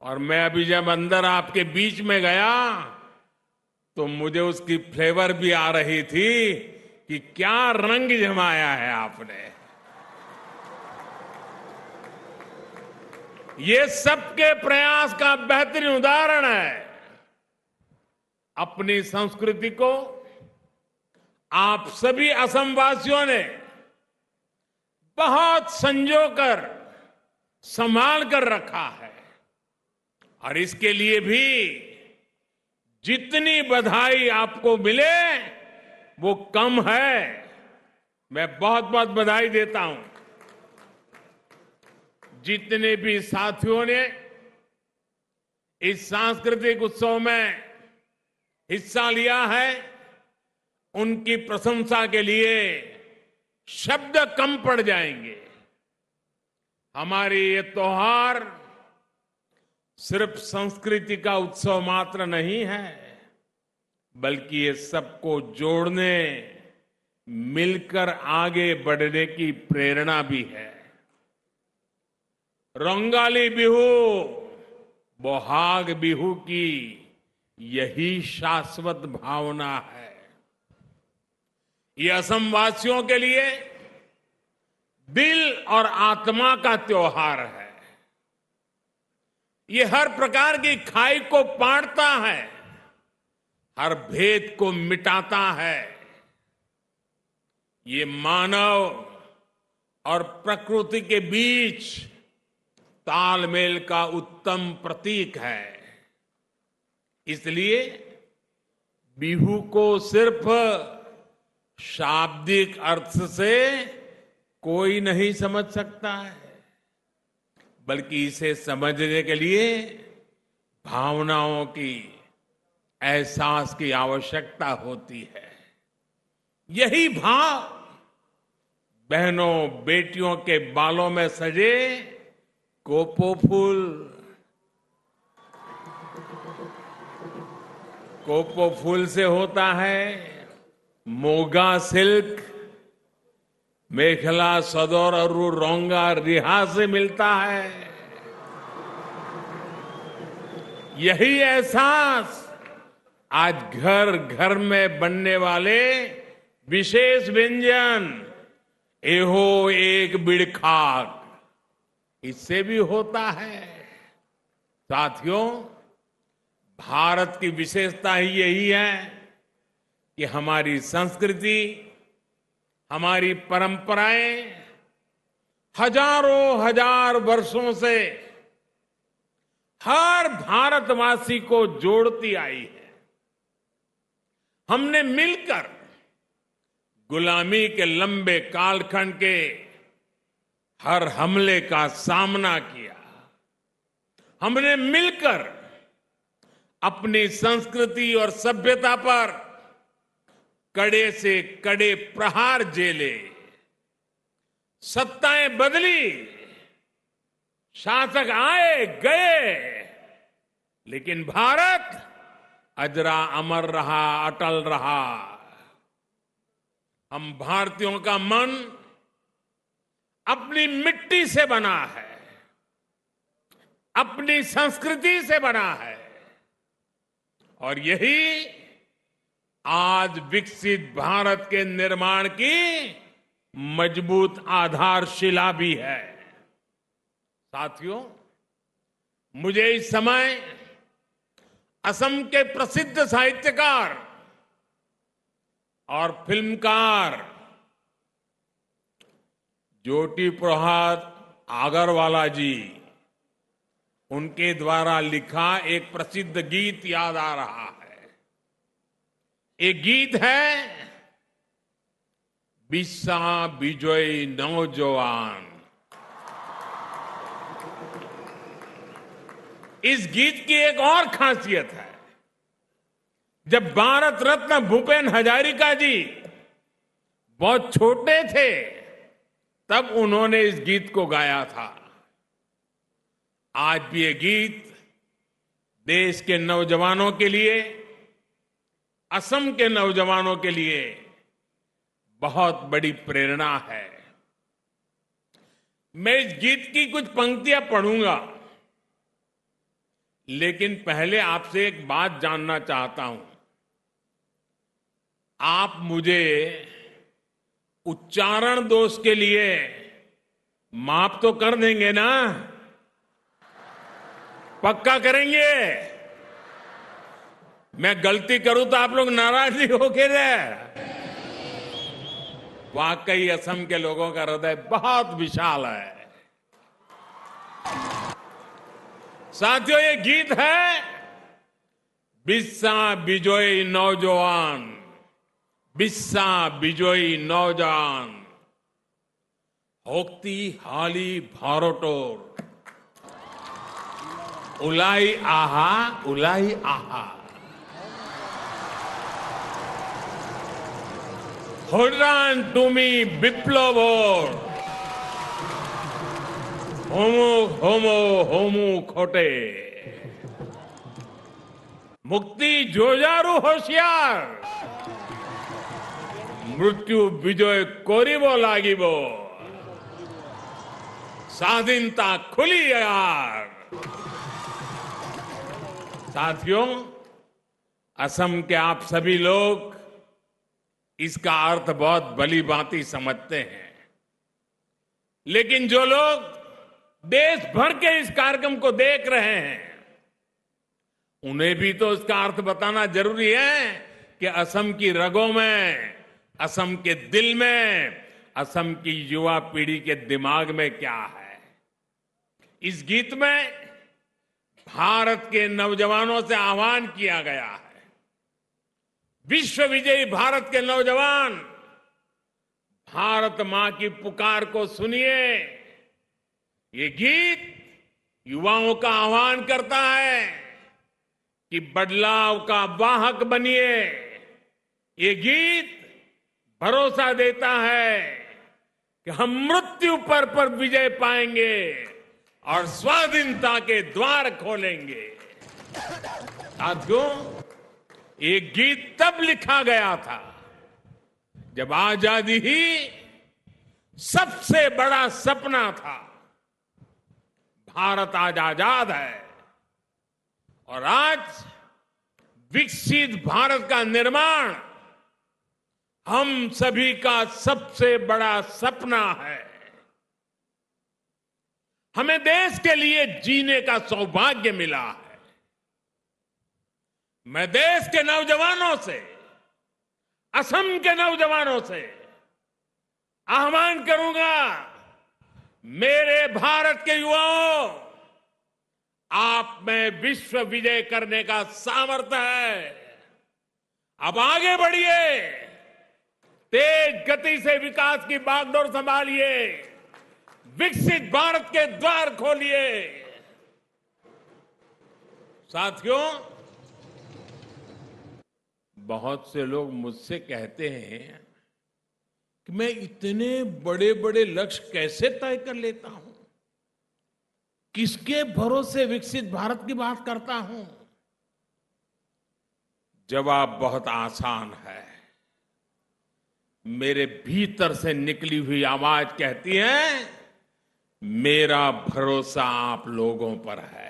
और मैं अभी जब अंदर आपके बीच में गया तो मुझे उसकी फ्लेवर भी आ रही थी कि क्या रंग जमाया है आपने। ये सबके प्रयास का बेहतरीन उदाहरण है। अपनी संस्कृति को आप सभी असम वासियों ने बहुत संजोकर संभाल कर रखा है, और इसके लिए भी जितनी बधाई आपको मिले वो कम है। मैं बहुत बहुत बधाई देता हूं जितने भी साथियों ने इस सांस्कृतिक उत्सव में हिस्सा लिया है। उनकी प्रशंसा के लिए शब्द कम पड़ जाएंगे। हमारे ये त्योहार सिर्फ संस्कृति का उत्सव मात्र नहीं है, बल्कि ये सबको जोड़ने, मिलकर आगे बढ़ने की प्रेरणा भी है। रंगाली बिहू, बोहाग बिहू की यही शाश्वत भावना है। ये असम वासियों के लिए दिल और आत्मा का त्योहार है। ये हर प्रकार की खाई को पाटता है, हर भेद को मिटाता है। ये मानव और प्रकृति के बीच तालमेल का उत्तम प्रतीक है। इसलिए बिहू को सिर्फ शाब्दिक अर्थ से कोई नहीं समझ सकता है, बल्कि इसे समझने के लिए भावनाओं की, एहसास की आवश्यकता होती है। यही भाव बहनों बेटियों के बालों में सजे कोपो फूल से होता है, मोगा सिल्क, मेखला सदर और रोंगा रिहा से मिलता है। यही एहसास आज घर घर में बनने वाले विशेष व्यंजन एहो एक बिड़खाक, इससे भी होता है। साथियों, भारत की विशेषता ही यही है कि हमारी संस्कृति, हमारी परंपराएं हजारों हजार वर्षों से हर भारतवासी को जोड़ती आई है। हमने मिलकर गुलामी के लंबे कालखंड के हर हमले का सामना किया। हमने मिलकर अपनी संस्कृति और सभ्यता पर कड़े से कड़े प्रहार झेले। सत्ताएं बदली, शासक आए गए, लेकिन भारत अजरा अमर रहा, अटल रहा। हम भारतीयों का मन अपनी मिट्टी से बना है, अपनी संस्कृति से बना है, और यही आज विकसित भारत के निर्माण की मजबूत आधारशिला भी है। साथियों, मुझे इस समय असम के प्रसिद्ध साहित्यकार और फिल्मकार ज्योति प्रसाद आगरवाला जी, उनके द्वारा लिखा एक प्रसिद्ध गीत याद आ रहा है। एक गीत है, बिस्सा बिजोई नौजवान। इस गीत की एक और खासियत है, जब भारत रत्न भूपेन हजारिका जी बहुत छोटे थे तब उन्होंने इस गीत को गाया था। आज भी ये गीत देश के नौजवानों के लिए, असम के नौजवानों के लिए बहुत बड़ी प्रेरणा है। मैं इस गीत की कुछ पंक्तियां पढ़ूंगा, लेकिन पहले आपसे एक बात जानना चाहता हूं। आप मुझे उच्चारण दोष के लिए माफ तो कर देंगे ना? पक्का करेंगे? मैं गलती करूं तो आप लोग नाराज नहीं होके रहे। वाकई असम के लोगों का हृदय बहुत विशाल है। साथियों, ये गीत है, बिस्सा बिजोई नौजवान, बिस्सा बिजोई नौजवान, होक्ती हाली भारोटोर, उलाई आहा उलाई आहा, होड्रान टुमी विप्लवोर, होमो होमो होमो खोटे, मुक्ति जोजारू होशियार, मृत्यु विजय कोरिबो लागिबो, स्वाधीनता खुली यार। साथियों, असम के आप सभी लोग इसका अर्थ बहुत भली भांति समझते हैं, लेकिन जो लोग देश भर के इस कार्यक्रम को देख रहे हैं, उन्हें भी तो इसका अर्थ बताना जरूरी है कि असम की रगों में, असम के दिल में, असम की युवा पीढ़ी के दिमाग में क्या है। इस गीत में भारत के नौजवानों से आह्वान किया गया है, विश्व विजयी भारत के नौजवान, भारत मां की पुकार को सुनिए। ये गीत युवाओं का आह्वान करता है कि बदलाव का वाहक बनिए। ये गीत भरोसा देता है कि हम मृत्यु पर विजय पाएंगे और स्वाधीनता के द्वार खोलेंगे। साथियों, एक गीत तब लिखा गया था जब आजादी ही सबसे बड़ा सपना था। भारत आज आजाद है और आज विकसित भारत का निर्माण हम सभी का सबसे बड़ा सपना है। हमें देश के लिए जीने का सौभाग्य मिला है। मैं देश के नौजवानों से, असम के नौजवानों से आह्वान करूंगा, मेरे भारत के युवाओं, आप में विश्व विजय करने का सामर्थ्य है। अब आगे बढ़िए, तेज गति से विकास की बागडोर संभालिए, विकसित भारत के द्वार खोलिए। साथियों, बहुत से लोग मुझसे कहते हैं कि मैं इतने बड़े बड़े लक्ष्य कैसे तय कर लेता हूं, किसके भरोसे विकसित भारत की बात करता हूं। जवाब बहुत आसान है। मेरे भीतर से निकली हुई आवाज कहती है, मेरा भरोसा आप लोगों पर है।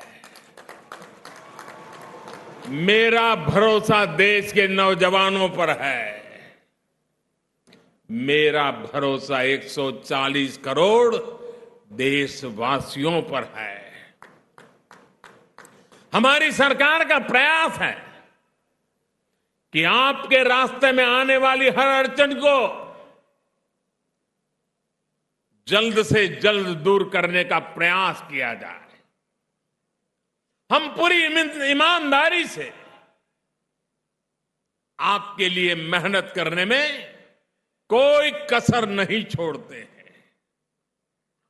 मेरा भरोसा देश के नौजवानों पर है। मेरा भरोसा 140 करोड़ देशवासियों पर है। हमारी सरकार का प्रयास है कि आपके रास्ते में आने वाली हर अड़चन को जल्द से जल्द दूर करने का प्रयास किया जाए। हम पूरी ईमानदारी से आपके लिए मेहनत करने में कोई कसर नहीं छोड़ते हैं।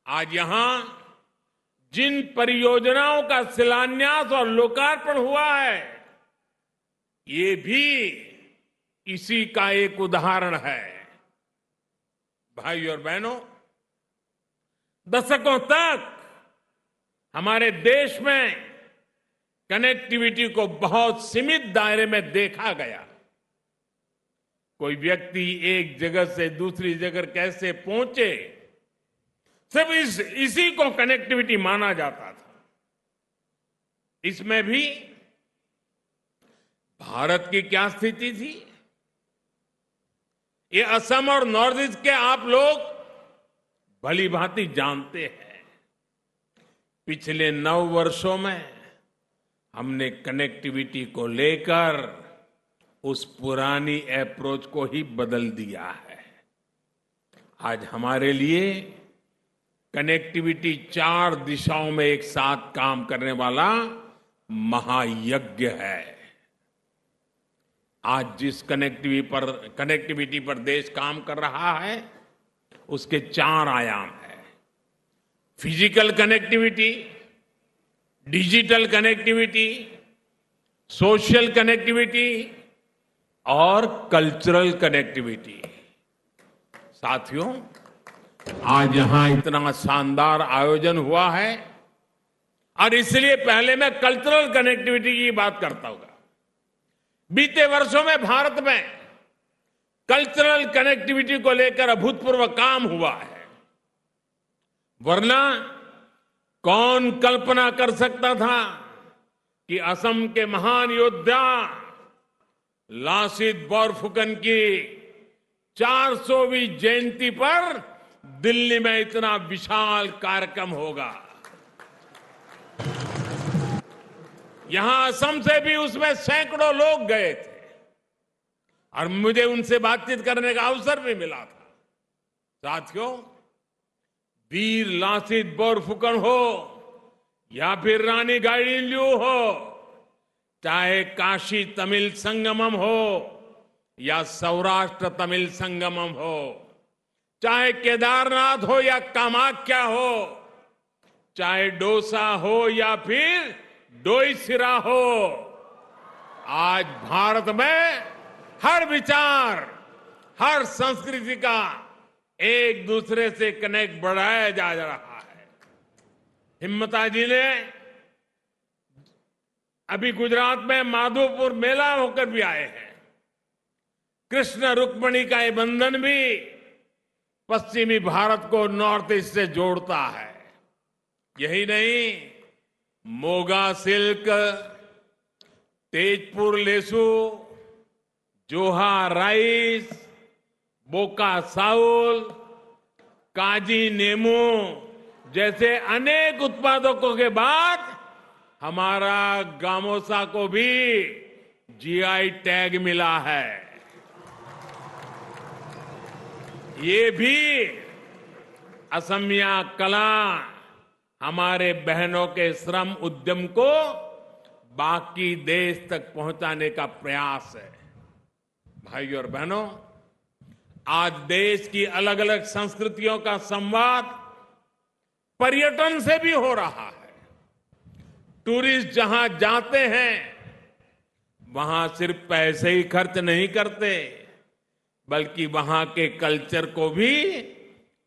आज यहां जिन परियोजनाओं का शिलान्यास और लोकार्पण हुआ है, ये भी इसी का एक उदाहरण है। भाई और बहनों, दशकों तक हमारे देश में कनेक्टिविटी को बहुत सीमित दायरे में देखा गया। कोई व्यक्ति एक जगह से दूसरी जगह कैसे पहुंचे, सिर्फ इसी को कनेक्टिविटी माना जाता था। इसमें भी भारत की क्या स्थिति थी, ये असम और नॉर्थ ईस्ट के आप लोग भली भांति जानते हैं। पिछले 9 वर्षों में हमने कनेक्टिविटी को लेकर उस पुरानी अप्रोच को ही बदल दिया है। आज हमारे लिए कनेक्टिविटी 4 दिशाओं में एक साथ काम करने वाला महायज्ञ है। आज जिस कनेक्टिविटी पर देश काम कर रहा है, उसके 4 आयाम हैं। Physical connectivity, digital connectivity, social connectivity और कल्चरल कनेक्टिविटी। साथियों, आज यहां इतना शानदार आयोजन हुआ है और इसलिए पहले मैं कल्चरल कनेक्टिविटी की बात करता हूं। बीते वर्षों में भारत में कल्चरल कनेक्टिविटी को लेकर अभूतपूर्व काम हुआ है। वरना कौन कल्पना कर सकता था कि असम के महान योद्धा लासित बोरफुकन की 400वीं जयंती पर दिल्ली में इतना विशाल कार्यक्रम होगा। यहां असम से भी उसमें सैकड़ों लोग गए थे और मुझे उनसे बातचीत करने का अवसर भी मिला था। साथियों, वीर लासित बोरफुकन हो या फिर रानी गाइडिंलियू हो, चाहे काशी तमिल संगमम हो या सौराष्ट्र तमिल संगमम हो, चाहे केदारनाथ हो या कामाख्या हो, चाहे डोसा हो या फिर डोईसिरा हो, आज भारत में हर विचार, हर संस्कृति का एक दूसरे से कनेक्ट बढ़ाया जा रहा है। हिम्मता जी ने अभी गुजरात में माधोपुर मेला होकर भी आए हैं। कृष्ण रुक्मिणी का ये बंधन भी पश्चिमी भारत को नॉर्थ ईस्ट से जोड़ता है। यही नहीं, मोगा सिल्क, तेजपुर लेसू, जोहा राइस, बोका साउल, काजी नेमू जैसे अनेक उत्पादकों के बाद हमारा गामोसा को भी जीआई टैग मिला है। ये भी असमिया कला, हमारे बहनों के श्रम उद्यम को बाकी देश तक पहुंचाने का प्रयास है। भाइयों और बहनों, आज देश की अलग अलग संस्कृतियों का संवाद पर्यटन से भी हो रहा है। टूरिस्ट जहां जाते हैं वहां सिर्फ पैसे ही खर्च नहीं करते, बल्कि वहां के कल्चर को भी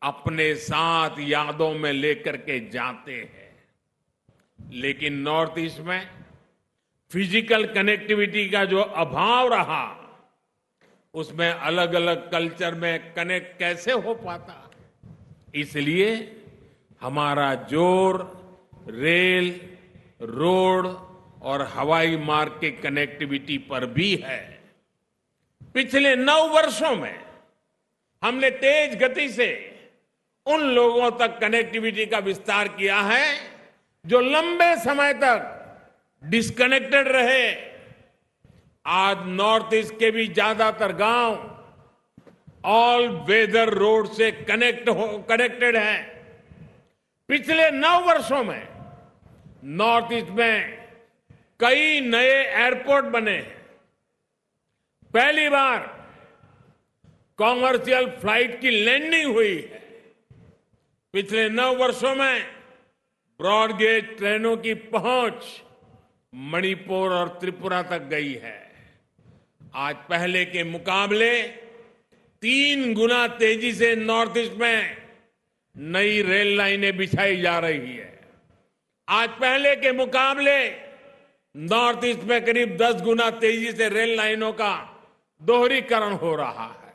अपने साथ यादों में लेकर के जाते हैं। लेकिन नॉर्थ ईस्ट में फिजिकल कनेक्टिविटी का जो अभाव रहा, उसमें अलग अलग कल्चर में कनेक्ट कैसे हो पाता। इसलिए हमारा जोर रेल, रोड और हवाई मार्ग के कनेक्टिविटी पर भी है। पिछले 9 वर्षों में हमने तेज गति से उन लोगों तक कनेक्टिविटी का विस्तार किया है जो लंबे समय तक डिस्कनेक्टेड रहे। आज नॉर्थ ईस्ट के भी ज्यादातर गांव ऑल वेदर रोड से कनेक्टेड हैं। पिछले 9 वर्षों में नॉर्थ ईस्ट में कई नए एयरपोर्ट बने हैं। पहली बार कॉमर्शियल फ्लाइट की लैंडिंग हुई है। पिछले 9 वर्षों में ब्रॉड गेज ट्रेनों की पहुंच मणिपुर और त्रिपुरा तक गई है। आज पहले के मुकाबले 3 गुना तेजी से नॉर्थ ईस्ट में नई रेल लाइनें बिछाई जा रही है। आज पहले के मुकाबले नॉर्थ ईस्ट में करीब 10 गुना तेजी से रेल लाइनों का दोहरीकरण हो रहा है।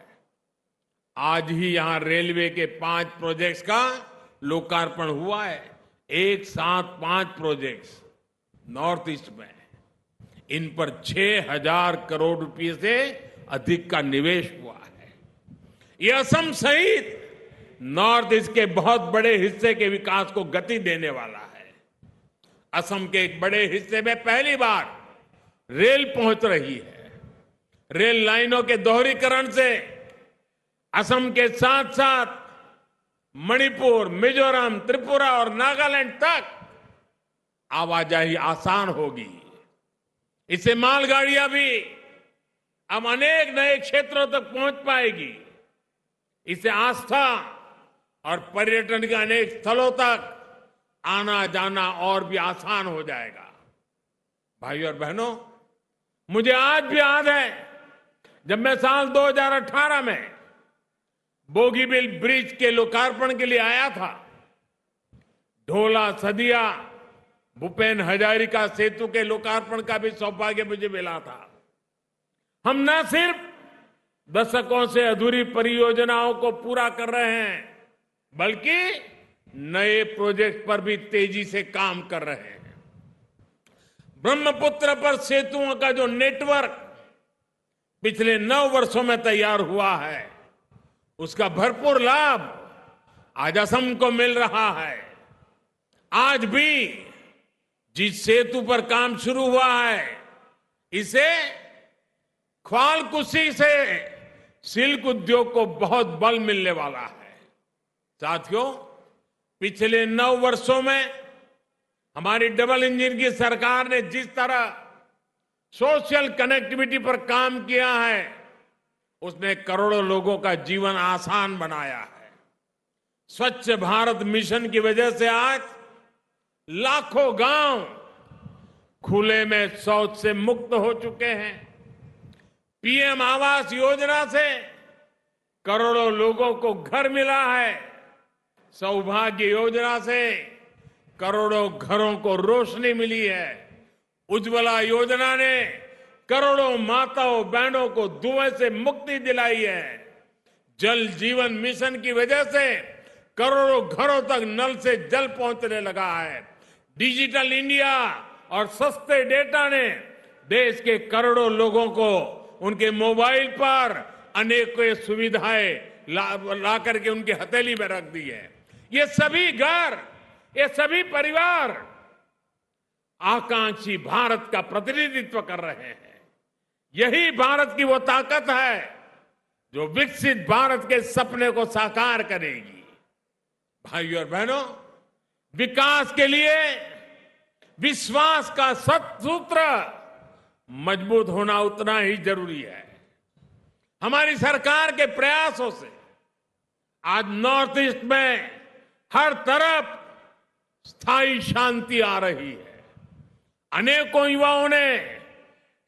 आज ही यहां रेलवे के 5 प्रोजेक्ट्स का लोकार्पण हुआ है। एक साथ 5 प्रोजेक्ट्स नॉर्थ ईस्ट में। इन पर 6,000 करोड़ रुपए से अधिक का निवेश हुआ है। यह असम सहित नॉर्थ ईस्ट के बहुत बड़े हिस्से के विकास को गति देने वाला है। असम के एक बड़े हिस्से में पहली बार रेल पहुंच रही है। रेल लाइनों के दोहरीकरण से असम के साथ साथ मणिपुर, मिजोरम, त्रिपुरा और नागालैंड तक आवाजाही आसान होगी। इससे मालगाड़ियां भी अब अनेक नए क्षेत्रों तक पहुंच पाएगी। इससे आस्था और पर्यटन के अनेक स्थलों तक आना जाना और भी आसान हो जाएगा। भाइयों और बहनों, मुझे आज भी याद है जब मैं साल 2018 में बोगीबिल ब्रिज के लोकार्पण के लिए आया था। ढोला सदिया भूपेन हजारिका सेतु के लोकार्पण का भी सौभाग्य मुझे मिला था। हम न सिर्फ दशकों से अधूरी परियोजनाओं को पूरा कर रहे हैं, बल्कि नए प्रोजेक्ट पर भी तेजी से काम कर रहे हैं। ब्रह्मपुत्र पर सेतुओं का जो नेटवर्क पिछले 9 वर्षों में तैयार हुआ है, उसका भरपूर लाभ आज असम को मिल रहा है। आज भी जिस सेतु पर काम शुरू हुआ है, इसे ख्वालकुशी से सिल्क उद्योग को बहुत बल मिलने वाला है। साथियों, पिछले 9 वर्षों में हमारी डबल इंजन की सरकार ने जिस तरह सोशल कनेक्टिविटी पर काम किया है, उसने करोड़ों लोगों का जीवन आसान बनाया है। स्वच्छ भारत मिशन की वजह से आज लाखों गांव खुले में शौच से मुक्त हो चुके हैं। पीएम आवास योजना से करोड़ों लोगों को घर मिला है। सौभाग्य योजना से करोड़ों घरों को रोशनी मिली है। उज्ज्वला योजना ने करोड़ों माताओं बहनों को धुएं से मुक्ति दिलाई है। जल जीवन मिशन की वजह से करोड़ों घरों तक नल से जल पहुंचने लगा है। डिजिटल इंडिया और सस्ते डेटा ने देश के करोड़ों लोगों को उनके मोबाइल पर अनेकों सुविधाएं ला करके उनकी हथेली में रख दी है। ये सभी घर, ये सभी परिवार आकांक्षी भारत का प्रतिनिधित्व कर रहे हैं। यही भारत की वो ताकत है जो विकसित भारत के सपने को साकार करेगी। भाइयों और बहनों, विकास के लिए विश्वास का सूत्र मजबूत होना उतना ही जरूरी है। हमारी सरकार के प्रयासों से आज नॉर्थ ईस्ट में हर तरफ स्थायी शांति आ रही है। अनेकों युवाओं ने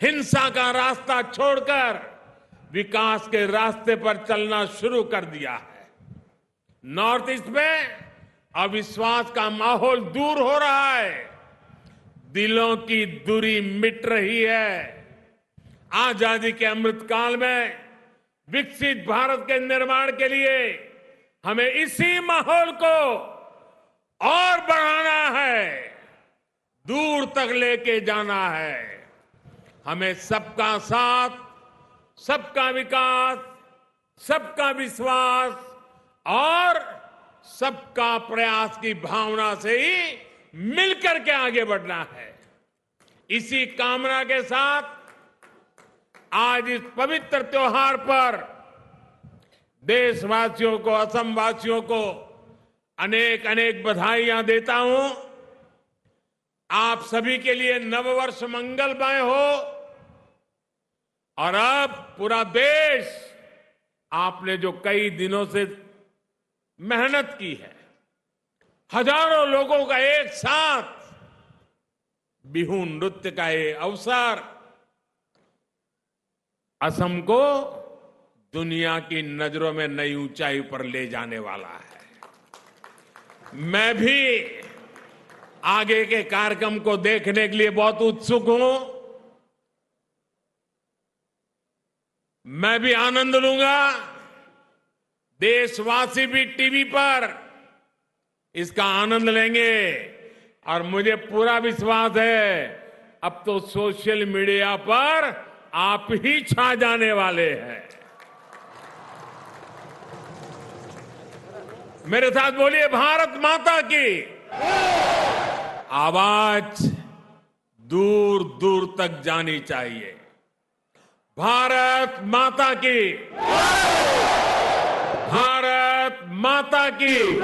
हिंसा का रास्ता छोड़कर विकास के रास्ते पर चलना शुरू कर दिया है। नॉर्थ ईस्ट में अविश्वास का माहौल दूर हो रहा है। दिलों की दूरी मिट रही है। आजादी के अमृत काल में विकसित भारत के निर्माण के लिए हमें इसी माहौल को और बढ़ाना है, दूर तक लेके जाना है। हमें सबका साथ, सबका विकास, सबका विश्वास और सबका प्रयास की भावना से ही मिलकर के आगे बढ़ना है। इसी कामना के साथ आज इस पवित्र त्योहार पर देशवासियों को, असम वासियों को अनेक अनेक बधाइयां देता हूं। आप सभी के लिए नववर्ष मंगलमय हो। और अब पूरा देश, आपने जो कई दिनों से मेहनत की है, हजारों लोगों का एक साथ बिहू नृत्य का ये अवसर असम को दुनिया की नजरों में नई ऊंचाई पर ले जाने वाला है। मैं भी आगे के कार्यक्रम को देखने के लिए बहुत उत्सुक हूं। मैं भी आनंद लूंगा, देशवासी भी टीवी पर इसका आनंद लेंगे। और मुझे पूरा विश्वास है, अब तो सोशल मीडिया पर आप ही छा जाने वाले हैं। मेरे साथ बोलिए, भारत माता की आवाज दूर दूर तक जानी चाहिए। भारत माता की, भारत माता की,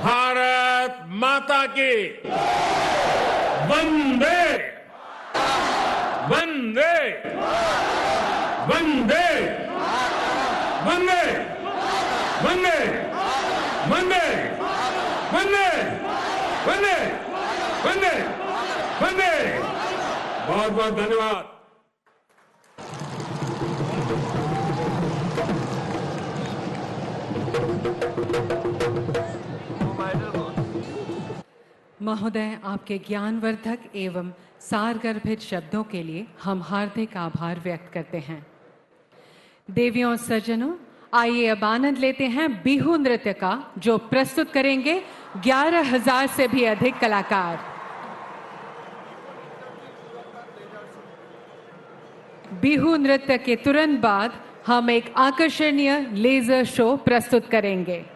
भारत माता की। वंदे वंदे वंदे वंदे वंदे वंदे वंदे वंदे वंदे वंदे। बहुत बहुत धन्यवाद। महोदय, आपके ज्ञानवर्धक एवं सारगर्भित शब्दों के लिए हम हार्दिक आभार व्यक्त करते हैं। देवियों और सज्जनों, आइए अब आनंद लेते हैं बिहू नृत्य का, जो प्रस्तुत करेंगे 11,000 से भी अधिक कलाकार। बिहू नृत्य के तुरंत बाद हम एक आकर्षणीय लेजर शो प्रस्तुत करेंगे।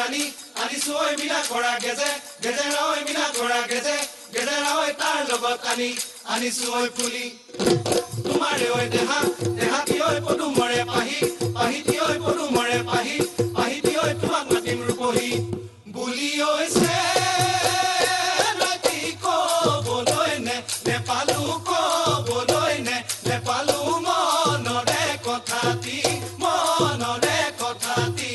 আনি আনিছো ঐ মিলা কৰা গেজে গেজেৰা ঐ মিলা কৰা গেজে গেজেৰা ঐ তাৰ লগত আনি আনিছো ঐ ফুলি তোমাৰে ঐ দেহা দেহাতি ঐ পদুমৰে পাহি পাহিতি ঐ পদুমৰে পাহি পাহিতি ঐ তোমাক মাতিম ৰূপহী বুলি ঐছে নদী কবলৈ নেপালো কবলৈ নেপালো মনৰে কথাটি মনৰে কথাটি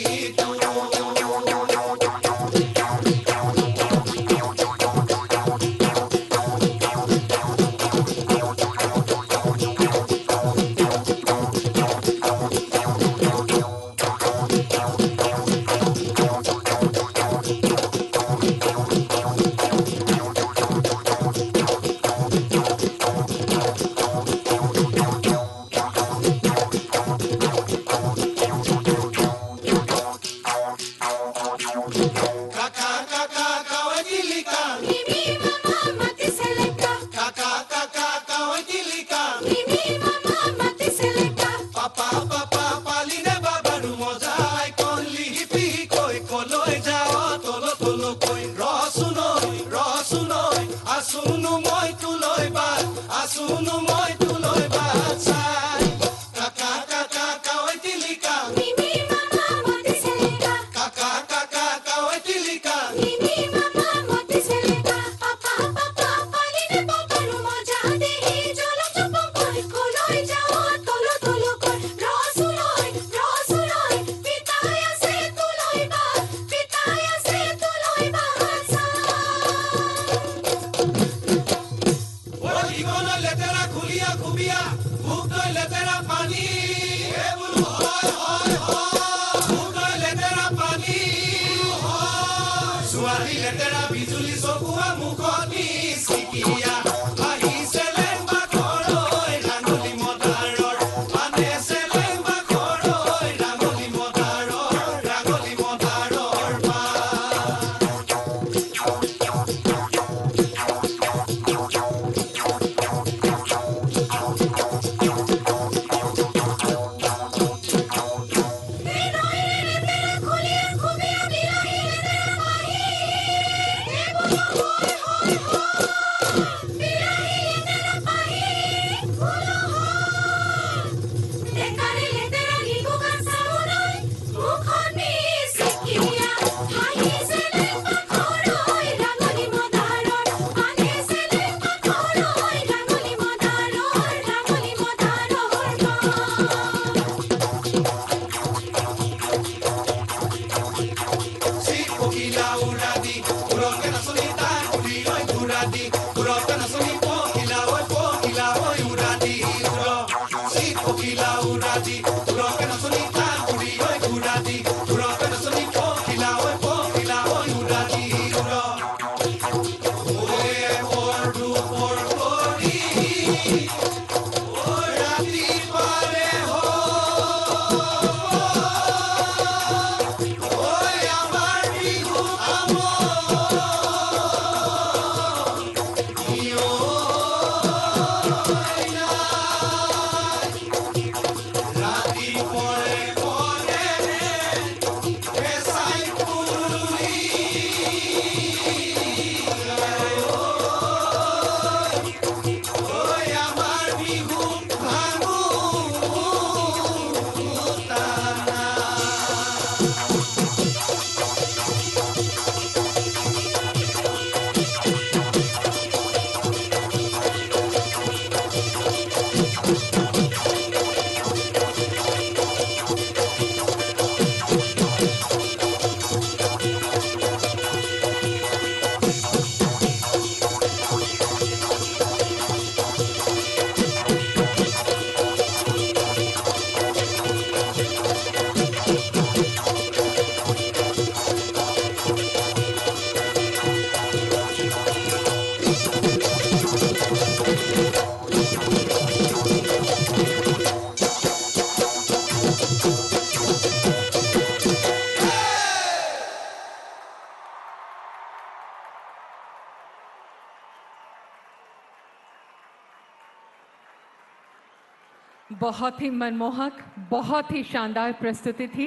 बहुत ही मनमोहक, बहुत ही शानदार प्रस्तुति थी।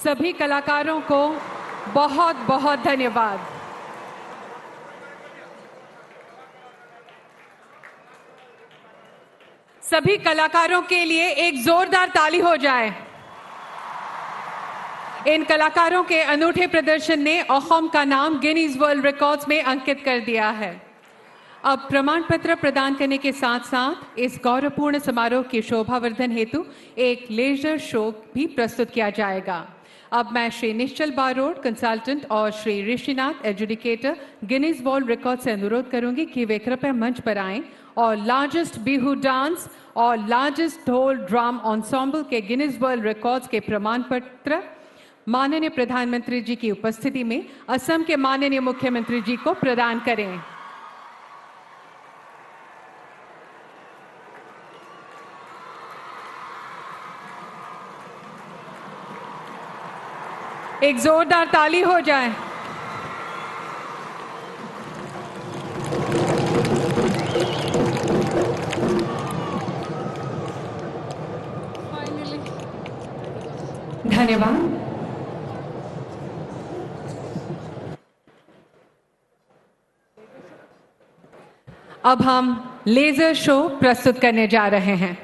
सभी कलाकारों को बहुत बहुत धन्यवाद। सभी कलाकारों के लिए एक जोरदार ताली हो जाए। इन कलाकारों के अनूठे प्रदर्शन ने असम का नाम गिनीज वर्ल्ड रिकॉर्ड्स में अंकित कर दिया है। अब प्रमाण पत्र प्रदान करने के साथ साथ इस गौरवपूर्ण समारोह की शोभावर्धन हेतु एक लेजर शो भी प्रस्तुत किया जाएगा। अब मैं श्री निश्चल बारोड कंसल्टेंट और Shri Rishinath educator Guinness world record से अनुरोध करूंगी कि वे कृपया मंच पर आएं और लार्जेस्ट बिहू डांस और लार्जेस्ट ढोल ड्रम एंसेंबल के गिनीज वर्ल्ड रिकॉर्ड्स के प्रमाण पत्र माननीय प्रधानमंत्री जी की उपस्थिति में असम के माननीय मुख्यमंत्री जी को प्रदान करें। एक जोरदार ताली हो जाए। धन्यवाद। अब हम लेजर शो प्रस्तुत करने जा रहे हैं।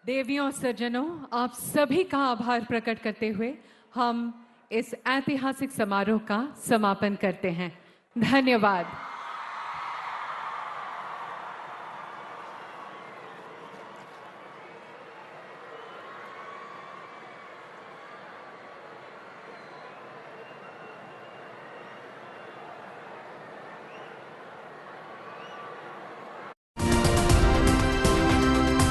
देवियों और सज्जनों, आप सभी का आभार प्रकट करते हुए हम इस ऐतिहासिक समारोह का समापन करते हैं। धन्यवाद।